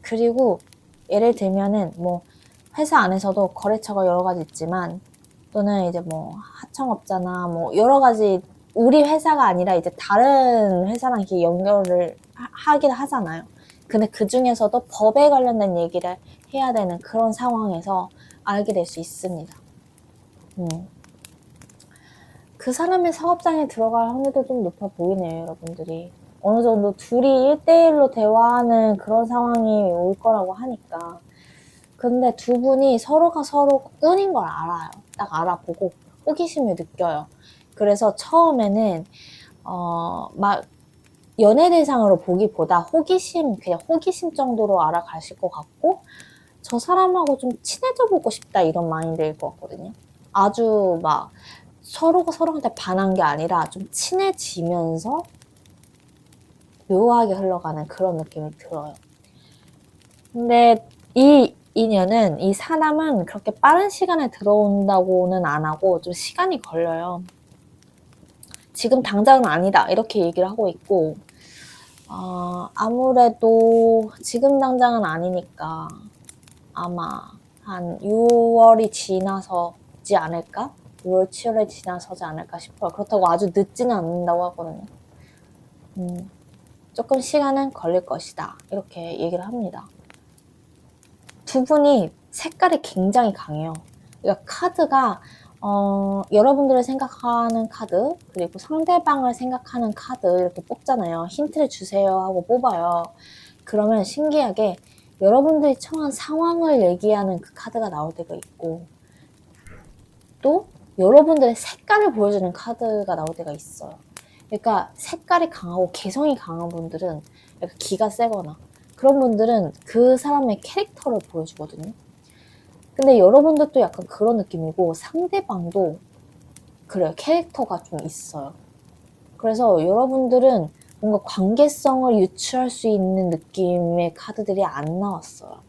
A: 그리고 예를 들면은 뭐 회사 안에서도 거래처가 여러 가지 있지만 또는 이제 뭐 하청업자나 뭐 여러 가지 우리 회사가 아니라 이제 다른 회사랑 이렇게 연결을 하긴 하잖아요. 근데 그 중에서도 법에 관련된 얘기를 해야 되는 그런 상황에서 알게 될 수 있습니다. 그 사람의 사업장에 들어갈 확률도 좀 높아 보이네요, 여러분들이. 어느 정도 둘이 1대1로 대화하는 그런 상황이 올 거라고 하니까. 근데 두 분이 서로가 서로 꾼인 걸 알아요. 딱 알아보고 호기심을 느껴요. 그래서 처음에는 막 연애 대상으로 보기보다 그냥 호기심 정도로 알아가실 것 같고 저 사람하고 좀 친해져 보고 싶다 이런 마인드일 것 같거든요. 아주 막 서로가 서로한테 반한 게 아니라 좀 친해지면서 묘하게 흘러가는 그런 느낌이 들어요. 근데 이 인연은, 이 사람은 그렇게 빠른 시간에 들어온다고는 안 하고 좀 시간이 걸려요. 지금 당장은 아니다 이렇게 얘기를 하고 있고 아무래도 지금 당장은 아니니까 아마 한 6월이 지나서지 않을까? 6월, 7월에 지나서지 않을까 싶어요. 그렇다고 아주 늦지는 않는다고 하거든요. 조금 시간은 걸릴 것이다. 이렇게 얘기를 합니다. 두 분이 색깔이 굉장히 강해요. 그러니까 카드가 여러분들을 생각하는 카드, 그리고 상대방을 생각하는 카드 이렇게 뽑잖아요. 힌트를 주세요 하고 뽑아요. 그러면 신기하게 여러분들이 처한 상황을 얘기하는 그 카드가 나올 때가 있고, 또 여러분들의 색깔을 보여주는 카드가 나올 때가 있어요. 그러니까 색깔이 강하고 개성이 강한 분들은 약간 기가 세거나 그런 분들은 그 사람의 캐릭터를 보여주거든요. 근데 여러분들도 약간 그런 느낌이고 상대방도 그래요. 캐릭터가 좀 있어요. 그래서 여러분들은 뭔가 관계성을 유추할 수 있는 느낌의 카드들이 안 나왔어요.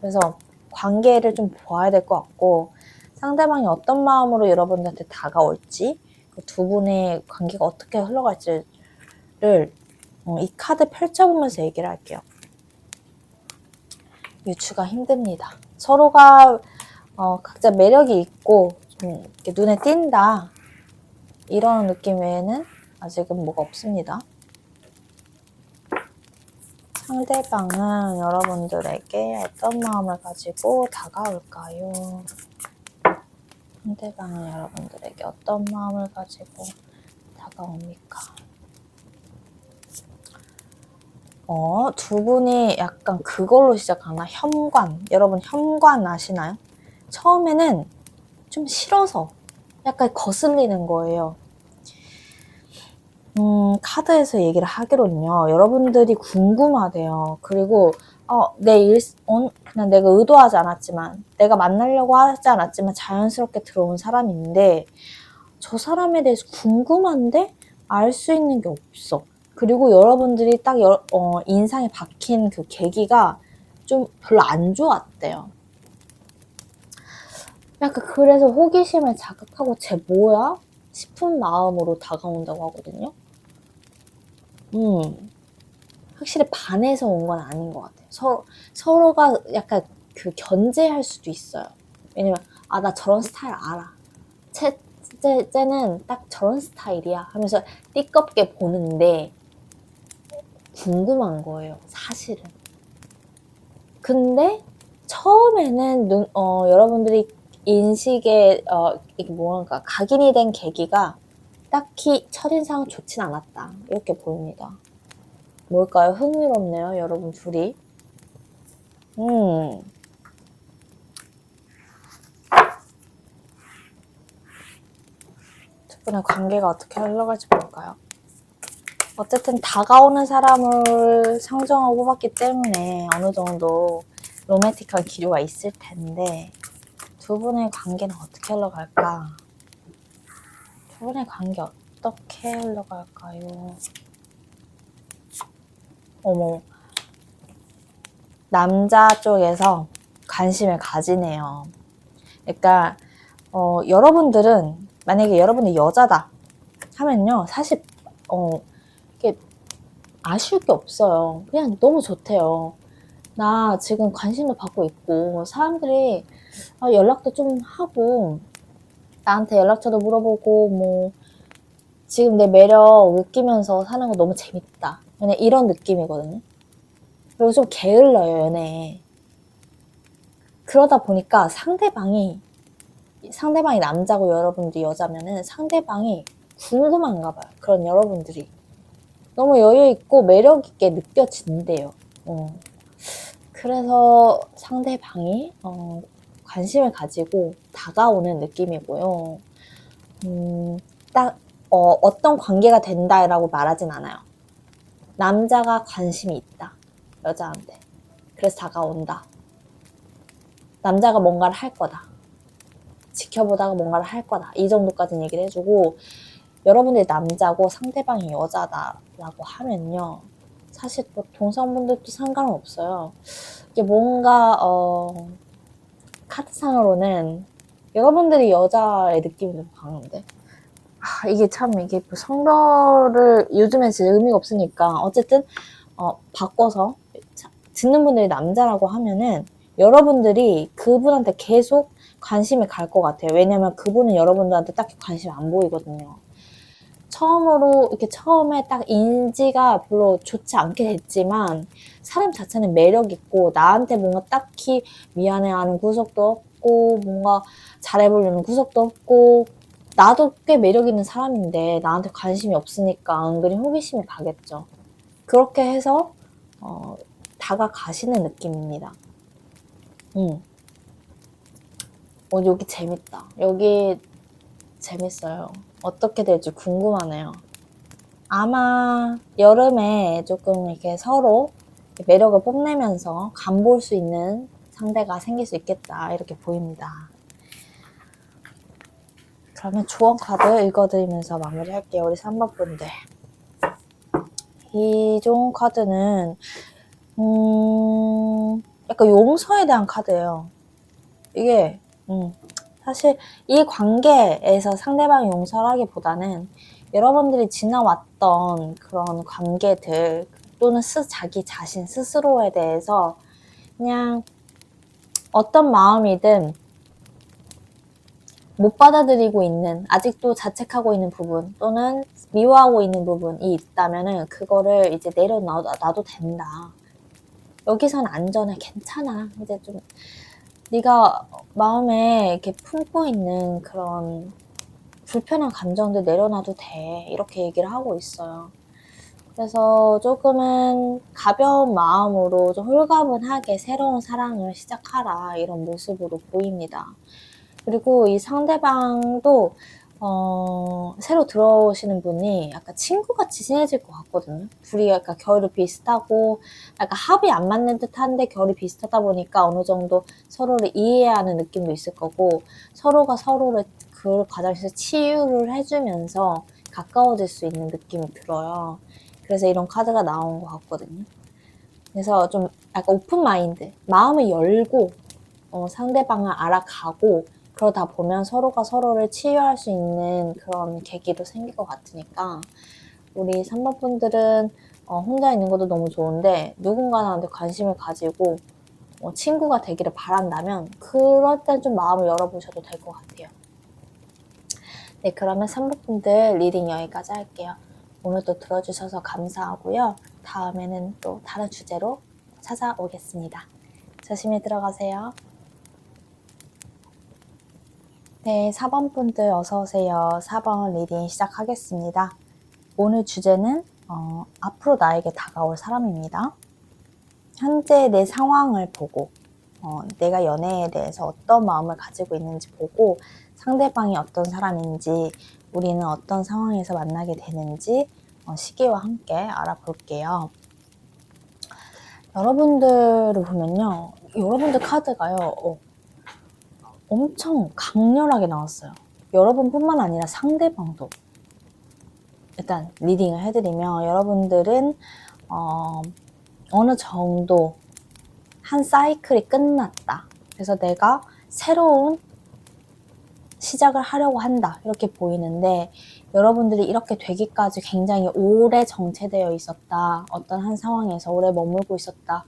A: 그래서 관계를 좀 봐야 될 것 같고, 상대방이 어떤 마음으로 여러분들한테 다가올지, 그 두 분의 관계가 어떻게 흘러갈지를 이 카드 펼쳐보면서 얘기를 할게요. 유추가 힘듭니다. 서로가 각자 매력이 있고 좀 이렇게 눈에 띈다, 이런 느낌 외에는 아직은 뭐가 없습니다. 상대방은 여러분들에게 어떤 마음을 가지고 다가올까요? 상대방은 여러분들에게 어떤 마음을 가지고 다가옵니까? 두 분이 약간 그걸로 시작하나? 현관. 여러분 현관 아시나요? 처음에는 좀 싫어서 약간 거슬리는 거예요. 카드에서 얘기를 하기로는요, 여러분들이 궁금하대요. 그리고 그냥 내가 의도하지 않았지만, 내가 만나려고 하지 않았지만 자연스럽게 들어온 사람인데 저 사람에 대해서 궁금한데 알 수 있는 게 없어. 그리고 여러분들이 딱 인상에 박힌 그 계기가 좀 별로 안 좋았대요. 약간 그래서 호기심을 자극하고 쟤 뭐야? 싶은 마음으로 다가온다고 하거든요. 확실히 반해서 온 건 아닌 것 같아요. 서로가 약간 그 견제할 수도 있어요. 왜냐면 나 저런 스타일 알아. 쟤는 딱 저런 스타일이야 하면서 띠껍게 보는데 궁금한 거예요, 사실은. 근데 처음에는 여러분들이 인식에 이게 뭔가 각인이 된 계기가 딱히 첫인상은 좋진 않았다, 이렇게 보입니다. 뭘까요? 흥미롭네요, 여러분 둘이. 두 분의 관계가 어떻게 흘러갈지 볼까요? 어쨌든 다가오는 사람을 상정하고 뽑았기 때문에 어느 정도 로맨틱한 기류가 있을 텐데, 두 분의 관계는 어떻게 흘러갈까? 두 분의 관계 어떻게 흘러갈까요? 어머, 남자 쪽에서 관심을 가지네요. 그러니까 여러분들은 만약에 여러분이 여자다 하면요, 사실 이게 아쉬울 게 없어요. 그냥 너무 좋대요. 나 지금 관심도 받고 있고 사람들이 연락도 좀 하고 나한테 연락처도 물어보고 뭐 지금 내 매력 느끼면서 사는 거 너무 재밌다, 그냥 이런 느낌이거든요. 그리고 좀 게을러요, 연애에. 그러다 보니까 상대방이 남자고 여러분들이 여자면은 상대방이 궁금한가 봐요. 그런 여러분들이 너무 여유있고 매력있게 느껴진대요. 그래서 상대방이 관심을 가지고 다가오는 느낌이고요. 딱 어떤 관계가 된다라고 말하진 않아요. 남자가 관심이 있다, 여자한테. 그래서 다가온다. 남자가 뭔가를 할 거다. 지켜보다가 뭔가를 할 거다. 이 정도까지는 얘기를 해주고, 여러분들이 남자고 상대방이 여자다라고 하면요, 사실 뭐 동성분들도 상관은 없어요. 이게 뭔가 카드상으로는 여러분들이 여자의 느낌이 좀 강한데, 이게 뭐 성별을 요즘에 진짜 의미가 없으니까 어쨌든 바꿔서 듣는 분들이 남자라고 하면은 여러분들이 그분한테 계속 관심이 갈 것 같아요. 왜냐면 그분은 여러분들한테 딱히 관심이 안 보이거든요. 처음에 딱 인지가 별로 좋지 않게 됐지만 사람 자체는 매력 있고 나한테 뭔가 딱히 미안해하는 구석도 없고 뭔가 잘해보려는 구석도 없고 나도 꽤 매력 있는 사람인데 나한테 관심이 없으니까 은근히 호기심이 가겠죠. 그렇게 해서 다가가시는 느낌입니다. 여기 재밌다. 여기 재밌어요. 어떻게 될지 궁금하네요. 아마 여름에 조금 이렇게 서로 매력을 뽐내면서 간볼 수 있는 상대가 생길 수 있겠다 이렇게 보입니다. 그러면 조언 카드 읽어드리면서 마무리할게요. 우리 3번 분들. 이 조언 카드는 약간 용서에 대한 카드예요. 이게 사실 이 관계에서 상대방이 용서를 하기보다는 여러분들이 지나왔던 그런 관계들 또는 자기 자신 스스로에 대해서 그냥 어떤 마음이든 못 받아들이고 있는, 아직도 자책하고 있는 부분 또는 미워하고 있는 부분이 있다면은 그거를 이제 내려놔도 된다. 여기선 안전해, 괜찮아. 이제 좀 네가 마음에 이렇게 품고 있는 그런 불편한 감정들 내려놔도 돼. 이렇게 얘기를 하고 있어요. 그래서 조금은 가벼운 마음으로 좀 홀가분하게 새로운 사랑을 시작하라. 이런 모습으로 보입니다. 그리고 이 상대방도 새로 들어오시는 분이 약간 친구같이 친해질 것 같거든요. 둘이 약간 결이 비슷하고 약간 합이 안 맞는 듯한데 결이 비슷하다 보니까 어느 정도 서로를 이해하는 느낌도 있을 거고 서로가 서로를 그 과정에서 치유를 해주면서 가까워질 수 있는 느낌이 들어요. 그래서 이런 카드가 나온 것 같거든요. 그래서 좀 약간 오픈 마인드, 마음을 열고 상대방을 알아가고 그러다 보면 서로가 서로를 치유할 수 있는 그런 계기도 생길 것 같으니까 우리 3번 분들은 혼자 있는 것도 너무 좋은데 누군가한테 관심을 가지고 친구가 되기를 바란다면 그럴 땐 좀 마음을 열어보셔도 될 것 같아요. 네, 그러면 3번 분들 리딩 여기까지 할게요. 오늘도 들어주셔서 감사하고요. 다음에는 또 다른 주제로 찾아오겠습니다. 조심히 들어가세요. 네, 4번 분들 어서오세요. 4번 리딩 시작하겠습니다. 오늘 주제는 앞으로 나에게 다가올 사람입니다. 현재 내 상황을 보고 내가 연애에 대해서 어떤 마음을 가지고 있는지 보고 상대방이 어떤 사람인지 우리는 어떤 상황에서 만나게 되는지 시기와 함께 알아볼게요. 여러분들을 보면요. 여러분들 카드가요. 엄청 강렬하게 나왔어요. 여러분뿐만 아니라 상대방도. 일단 리딩을 해드리면 여러분들은 어느 정도 한 사이클이 끝났다. 그래서 내가 새로운 시작을 하려고 한다. 이렇게 보이는데 여러분들이 이렇게 되기까지 굉장히 오래 정체되어 있었다. 어떤 한 상황에서 오래 머물고 있었다.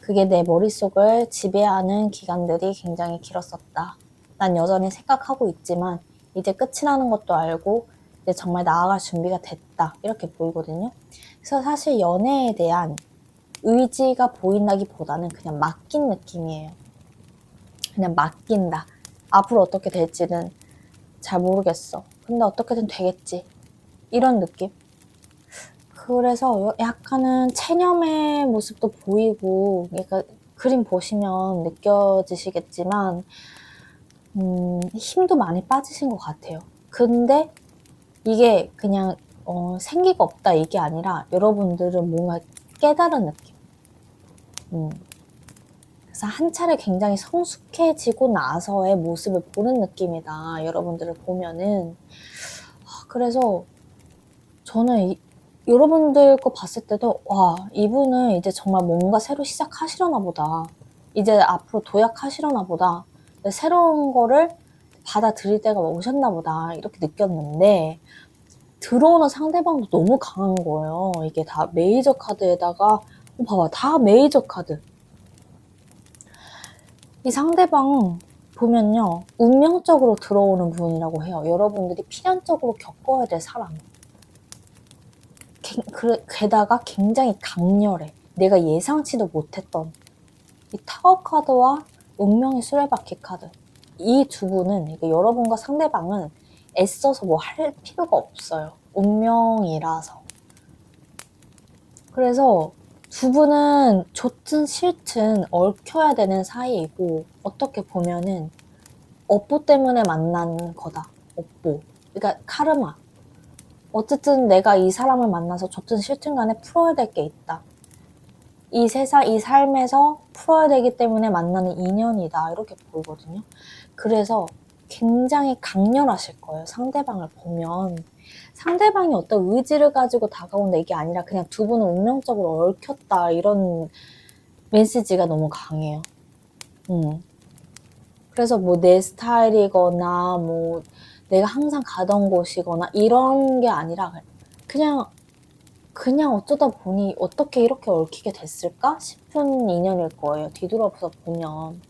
A: 그게 내 머릿속을 지배하는 기간들이 굉장히 길었었다. 난 여전히 생각하고 있지만 이제 끝이 나는 것도 알고 이제 정말 나아갈 준비가 됐다. 이렇게 보이거든요. 그래서 사실 연애에 대한 의지가 보인다기보다는 그냥 맡긴 느낌이에요. 그냥 맡긴다. 앞으로 어떻게 될지는 잘 모르겠어. 근데 어떻게든 되겠지. 이런 느낌? 그래서 약간은 체념의 모습도 보이고, 그러니까 그림 보시면 느껴지시겠지만, 힘도 많이 빠지신 것 같아요. 근데 이게 그냥 생기가 없다 이게 아니라 여러분들은 뭔가 깨달은 느낌. 그래서 한 차례 굉장히 성숙해지고 나서의 모습을 보는 느낌이다. 여러분들을 보면은. 그래서 저는 여러분들 거 봤을 때도 와, 이분은 이제 정말 뭔가 새로 시작하시려나 보다. 이제 앞으로 도약하시려나 보다. 새로운 거를 받아들일 때가 오셨나 보다. 이렇게 느꼈는데 들어오는 상대방도 너무 강한 거예요. 이게 다 메이저 카드에다가 봐봐, 다 메이저 카드. 이 상대방 보면요. 운명적으로 들어오는 분이라고 해요. 여러분들이 필연적으로 겪어야 될 사람. 게다가 굉장히 강렬해. 내가 예상치도 못했던 이 타워 카드와 운명의 수레바퀴 카드. 이 두 분은, 그러니까 여러분과 상대방은 애써서 뭐 할 필요가 없어요. 운명이라서. 그래서 두 분은 좋든 싫든 얽혀야 되는 사이이고, 어떻게 보면은 업보 때문에 만난 거다. 업보. 그러니까 카르마. 어쨌든 내가 이 사람을 만나서 좋든 싫든 간에 풀어야 될 게 있다. 이 세상, 이 삶에서 풀어야 되기 때문에 만나는 인연이다. 이렇게 보이거든요. 그래서 굉장히 강렬하실 거예요. 상대방을 보면. 상대방이 어떤 의지를 가지고 다가온다 이게 아니라 그냥 두 분은 운명적으로 얽혔다. 이런 메시지가 너무 강해요. 그래서 뭐 내 스타일이거나 뭐 내가 항상 가던 곳이거나 이런 게 아니라 그냥 어쩌다 보니 어떻게 이렇게 얽히게 됐을까 싶은 인연일 거예요. 뒤돌아서 보면.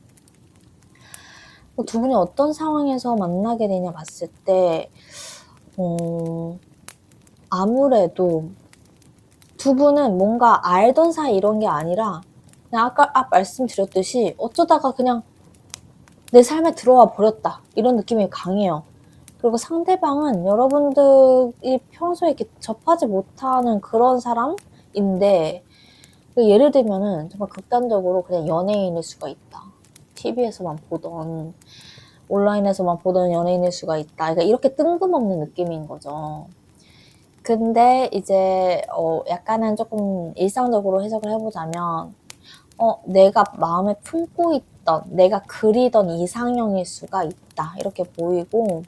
A: 두 분이 어떤 상황에서 만나게 되냐 봤을 때 아무래도 두 분은 뭔가 알던 사이 이런 게 아니라 그냥 아까 말씀드렸듯이 어쩌다가 그냥 내 삶에 들어와 버렸다 이런 느낌이 강해요. 그리고 상대방은 여러분들이 평소에 이렇게 접하지 못하는 그런 사람인데, 예를 들면은 정말 극단적으로 그냥 연예인일 수가 있다. TV에서만 보던, 온라인에서만 보던 연예인일 수가 있다. 그러니까 이렇게 뜬금없는 느낌인 거죠. 근데 이제 약간은 조금 일상적으로 해석을 해보자면 내가 마음에 품고 있던, 내가 그리던 이상형일 수가 있다. 이렇게 보이고,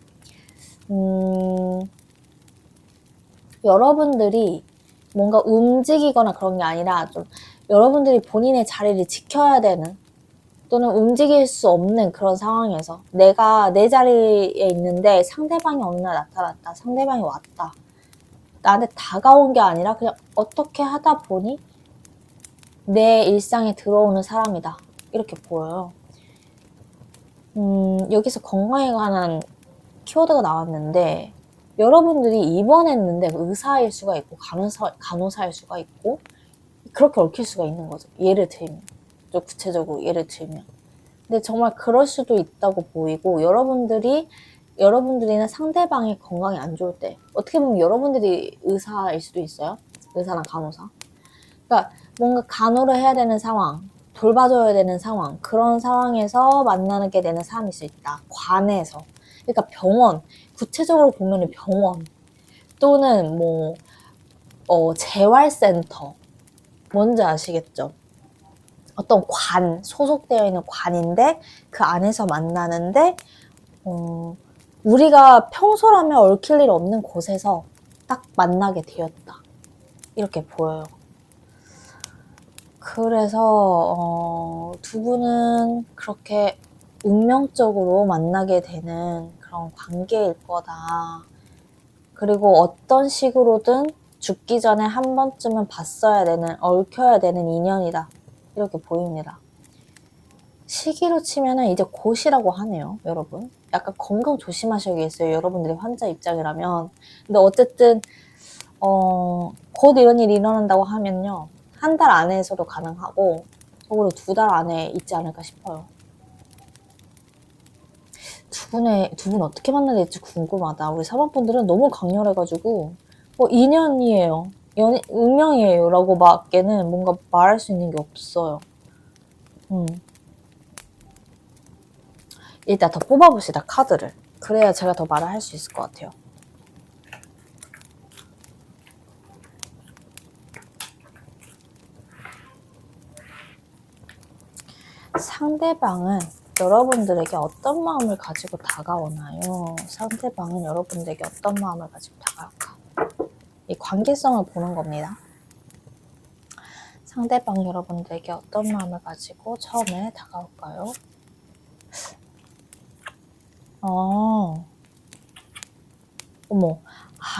A: 여러분들이 뭔가 움직이거나 그런 게 아니라 좀 여러분들이 본인의 자리를 지켜야 되는 또는 움직일 수 없는 그런 상황에서 내가 내 자리에 있는데 상대방이 어느 날 나타났다. 상대방이 왔다. 나한테 다가온 게 아니라 그냥 어떻게 하다 보니 내 일상에 들어오는 사람이다. 이렇게 보여요. 여기서 건강에 관한 키워드가 나왔는데 여러분들이 입원했는데 의사일 수가 있고 간호사일 수가 있고 그렇게 얽힐 수가 있는 거죠. 예를 들면. 좀 구체적으로 예를 들면. 근데 정말 그럴 수도 있다고 보이고 여러분들이나 상대방의 건강이 안 좋을 때 어떻게 보면 여러분들이 의사일 수도 있어요. 의사나 간호사. 그러니까 뭔가 간호를 해야 되는 상황, 돌봐줘야 되는 상황, 그런 상황에서 만나게 되는 사람일 수 있다. 관에서. 그러니까 병원, 구체적으로 보면 병원 또는 뭐 재활센터, 뭔지 아시겠죠? 어떤 관, 소속되어 있는 관인데 그 안에서 만나는데 우리가 평소라면 얽힐 일 없는 곳에서 딱 만나게 되었다. 이렇게 보여요. 그래서 두 분은 그렇게 운명적으로 만나게 되는 그런 관계일 거다. 그리고 어떤 식으로든 죽기 전에 한 번쯤은 봤어야 되는, 얽혀야 되는 인연이다. 이렇게 보입니다. 시기로 치면은 이제 곧이라고 하네요, 여러분. 약간 건강 조심하셔야겠어요, 여러분들이 환자 입장이라면. 근데 어쨌든 곧 이런 일이 일어난다고 하면요, 한 달 안에서도 가능하고 적어도 2달 안에 있지 않을까 싶어요. 두 분 어떻게 만나야 될지 궁금하다. 우리 사모분들은 너무 강렬해가지고 인연이에요, 운명이에요 라고 밖에는 뭔가 말할 수 있는 게 없어요. 일단 더 뽑아봅시다, 카드를. 그래야 제가 더 말을 할 수 있을 것 같아요. 상대방은 여러분들에게 어떤 마음을 가지고 다가오나요? 상대방은 여러분들에게 어떤 마음을 가지고 다가올까? 이 관계성을 보는 겁니다. 상대방 여러분들에게 어떤 마음을 가지고 처음에 다가올까요? 어머.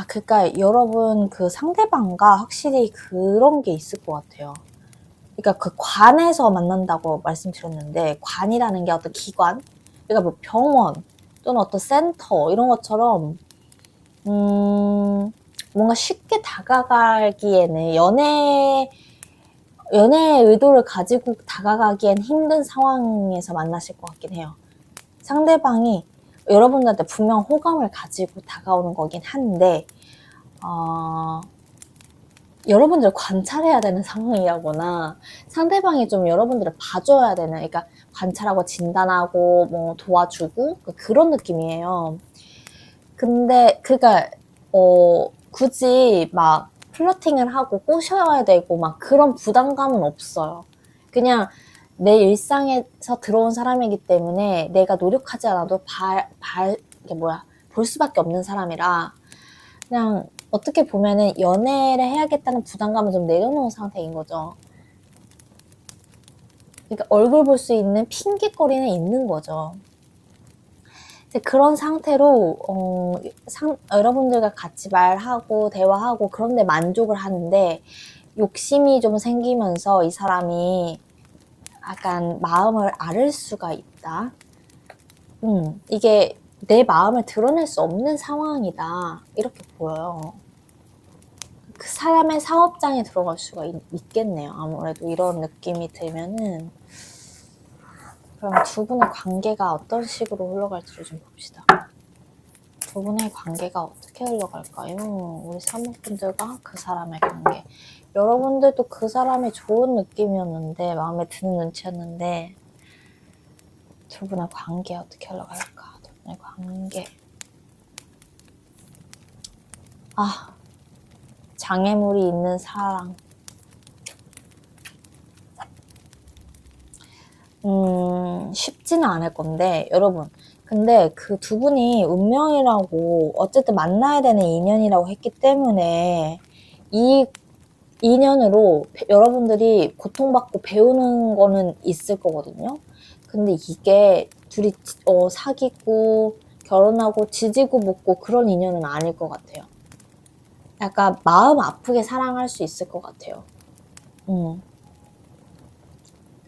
A: 그러니까 여러분 그 상대방과 확실히 그런 게 있을 것 같아요. 그러니까 그 관에서 만난다고 말씀드렸는데, 관이라는 게 어떤 기관, 그러니까 뭐 병원 또는 어떤 센터 이런 것처럼 뭔가 쉽게 다가가기에는 연애의 의도를 가지고 다가가기엔 힘든 상황에서 만나실 것 같긴 해요. 상대방이 여러분들한테 분명 호감을 가지고 다가오는 거긴 한데 여러분들을 관찰해야 되는 상황이라거나 상대방이 좀 여러분들을 봐줘야 되는, 그러니까 관찰하고 진단하고 뭐 도와주고 그런 느낌이에요. 근데 그니까 굳이 막 플러팅을 하고 꼬셔야 되고 막 그런 부담감은 없어요. 그냥 내 일상에서 들어온 사람이기 때문에 내가 노력하지 않아도 볼 수밖에 없는 사람이라, 그냥 어떻게 보면은 연애를 해야겠다는 부담감을 좀 내려놓은 상태인 거죠. 그러니까 얼굴 볼 수 있는 핑계거리는 있는 거죠. 그런 상태로 여러분들과 같이 말하고 대화하고 그런데 만족을 하는데, 욕심이 좀 생기면서 이 사람이 약간 마음을 앓을 수가 있다. 이게 내 마음을 드러낼 수 없는 상황이다, 이렇게 보여요. 그 사람의 사업장에 들어갈 수가 있겠네요. 아무래도 이런 느낌이 들면은. 그럼 두 분의 관계가 어떤 식으로 흘러갈지를 좀 봅시다. 두 분의 관계가 어떻게 흘러갈까요? 우리 사모분들과 그 사람의 관계. 여러분들도 그 사람이 좋은 느낌이었는데, 마음에 드는 눈치였는데, 두 분의 관계 어떻게 흘러갈까? 두 분의 관계. 장애물이 있는 사랑. 쉽지는 않을 건데, 여러분. 근데 그 두 분이 운명이라고, 어쨌든 만나야 되는 인연이라고 했기 때문에, 이 인연으로 여러분들이 고통받고 배우는 거는 있을 거거든요. 근데 이게 둘이 사귀고 결혼하고 지지고 볶고 그런 인연은 아닐 것 같아요. 약간 마음 아프게 사랑할 수 있을 것 같아요.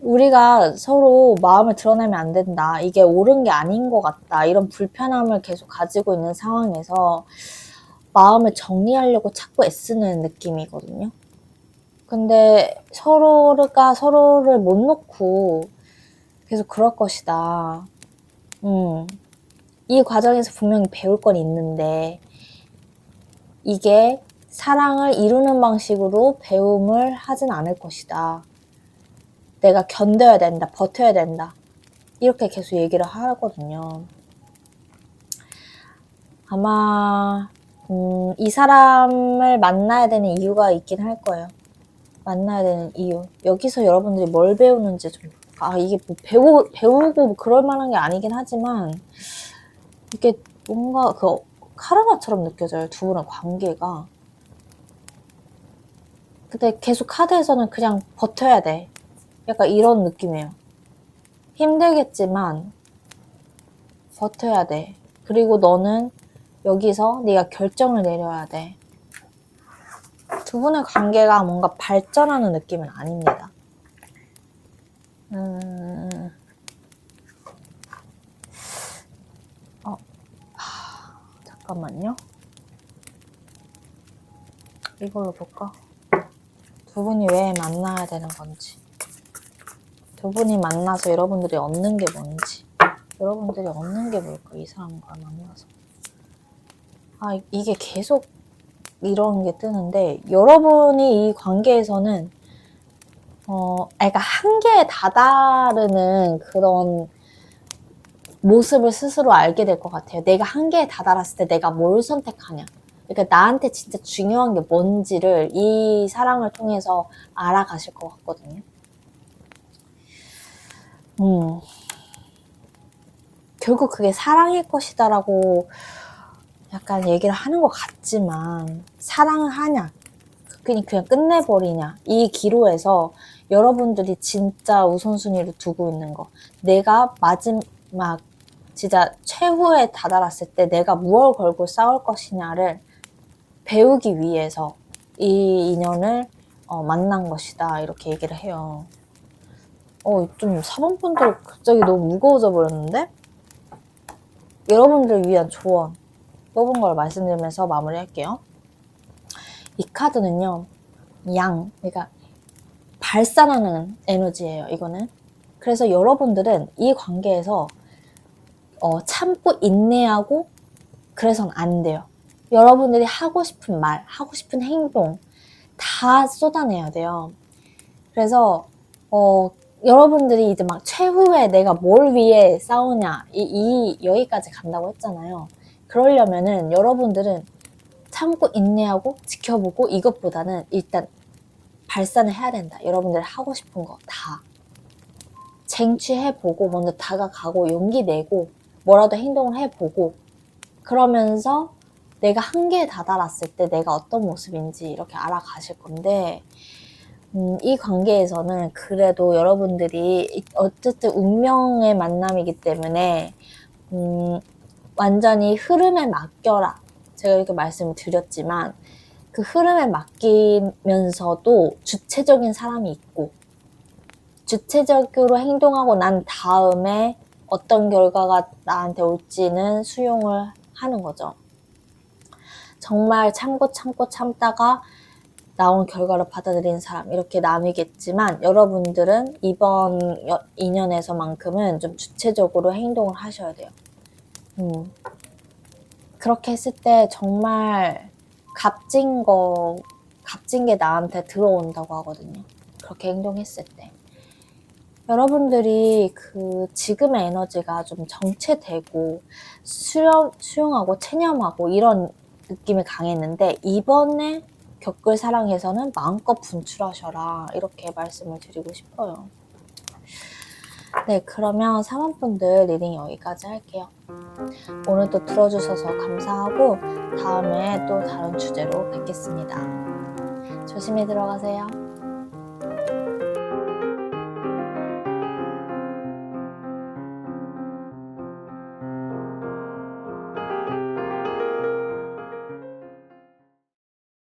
A: 우리가 서로 마음을 드러내면 안 된다, 이게 옳은 게 아닌 것 같다, 이런 불편함을 계속 가지고 있는 상황에서 마음을 정리하려고 자꾸 애쓰는 느낌이거든요. 근데 서로가 서로를 못 놓고 계속 그럴 것이다. 이 과정에서 분명히 배울 건 있는데, 이게 사랑을 이루는 방식으로 배움을 하진 않을 것이다. 내가 견뎌야 된다, 버텨야 된다, 이렇게 계속 얘기를 하거든요. 아마 이 사람을 만나야 되는 이유가 있긴 할 거예요. 만나야 되는 이유. 여기서 여러분들이 뭘 배우는지 좀, 이게 뭐 배우고 뭐 그럴 만한 게 아니긴 하지만, 이게 뭔가 그 카르마처럼 느껴져요, 두 분의 관계가. 근데 계속 카드에서는 그냥 버텨야 돼, 약간 이런 느낌이에요. 힘들겠지만 버텨야 돼. 그리고 너는 여기서 네가 결정을 내려야 돼. 두 분의 관계가 뭔가 발전하는 느낌은 아닙니다. 잠깐만요. 이걸로 볼까? 두 분이 왜 만나야 되는 건지, 두 분이 만나서 여러분들이 얻는 게 뭔지, 여러분들이 얻는 게 뭘까, 이 사람과 만나서. 이게 계속 이런 게 뜨는데, 여러분이 이 관계에서는 그러니까 한계에 다다르는 그런 모습을 스스로 알게 될 것 같아요. 내가 한계에 다다랐을 때 내가 뭘 선택하냐. 그러니까 나한테 진짜 중요한 게 뭔지를 이 사랑을 통해서 알아가실 것 같거든요. 결국 그게 사랑일 것이다라고 약간 얘기를 하는 것 같지만, 사랑을 하냐, 그냥 끝내버리냐, 이 기로에서 여러분들이 진짜 우선순위를 두고 있는 거, 내가 마지막 진짜 최후에 다다랐을 때 내가 무엇을 걸고 싸울 것이냐를 배우기 위해서 이 인연을 만난 것이다, 이렇게 얘기를 해요. 좀 사범분들 갑자기 너무 무거워져 버렸는데? 여러분들을 위한 조언 뽑은 걸 말씀드리면서 마무리할게요. 이 카드는요, 그러니까 발산하는 에너지예요, 이거는. 그래서 여러분들은 이 관계에서 참고 인내하고 그래서는 안 돼요. 여러분들이 하고 싶은 말, 하고 싶은 행동 다 쏟아내야 돼요. 그래서 여러분들이 이제 막 최후에 내가 뭘 위해 싸우냐 여기까지 간다고 했잖아요. 그러려면은 여러분들은 참고 인내하고 지켜보고 이것보다는 일단 발산을 해야 된다. 여러분들 하고 싶은 거 다 쟁취해보고 먼저 다가가고 용기 내고 뭐라도 행동을 해보고 그러면서 내가 한계에 다다랐을 때 내가 어떤 모습인지 이렇게 알아가실 건데 이 관계에서는 그래도 여러분들이 어쨌든 운명의 만남이기 때문에 완전히 흐름에 맡겨라. 제가 이렇게 말씀을 드렸지만 그 흐름에 맡기면서도 주체적인 사람이 있고 주체적으로 행동하고 난 다음에 어떤 결과가 나한테 올지는 수용을 하는 거죠. 정말 참고 참다가 나온 결과를 받아들이는 사람 이렇게 나뉘겠지만 여러분들은 이번 인연에서만큼은 좀 주체적으로 행동을 하셔야 돼요. 그렇게 했을 때 정말 값진 게 나한테 들어온다고 하거든요. 그렇게 행동했을 때. 여러분들이 그 지금의 에너지가 좀 정체되고 수용하고 체념하고 이런 느낌이 강했는데 이번에 겪을 사랑에서는 마음껏 분출하셔라 이렇게 말씀을 드리고 싶어요. 네, 그러면 사모분들 리딩 여기까지 할게요. 오늘도 들어주셔서 감사하고 다음에 또 다른 주제로 뵙겠습니다. 조심히 들어가세요.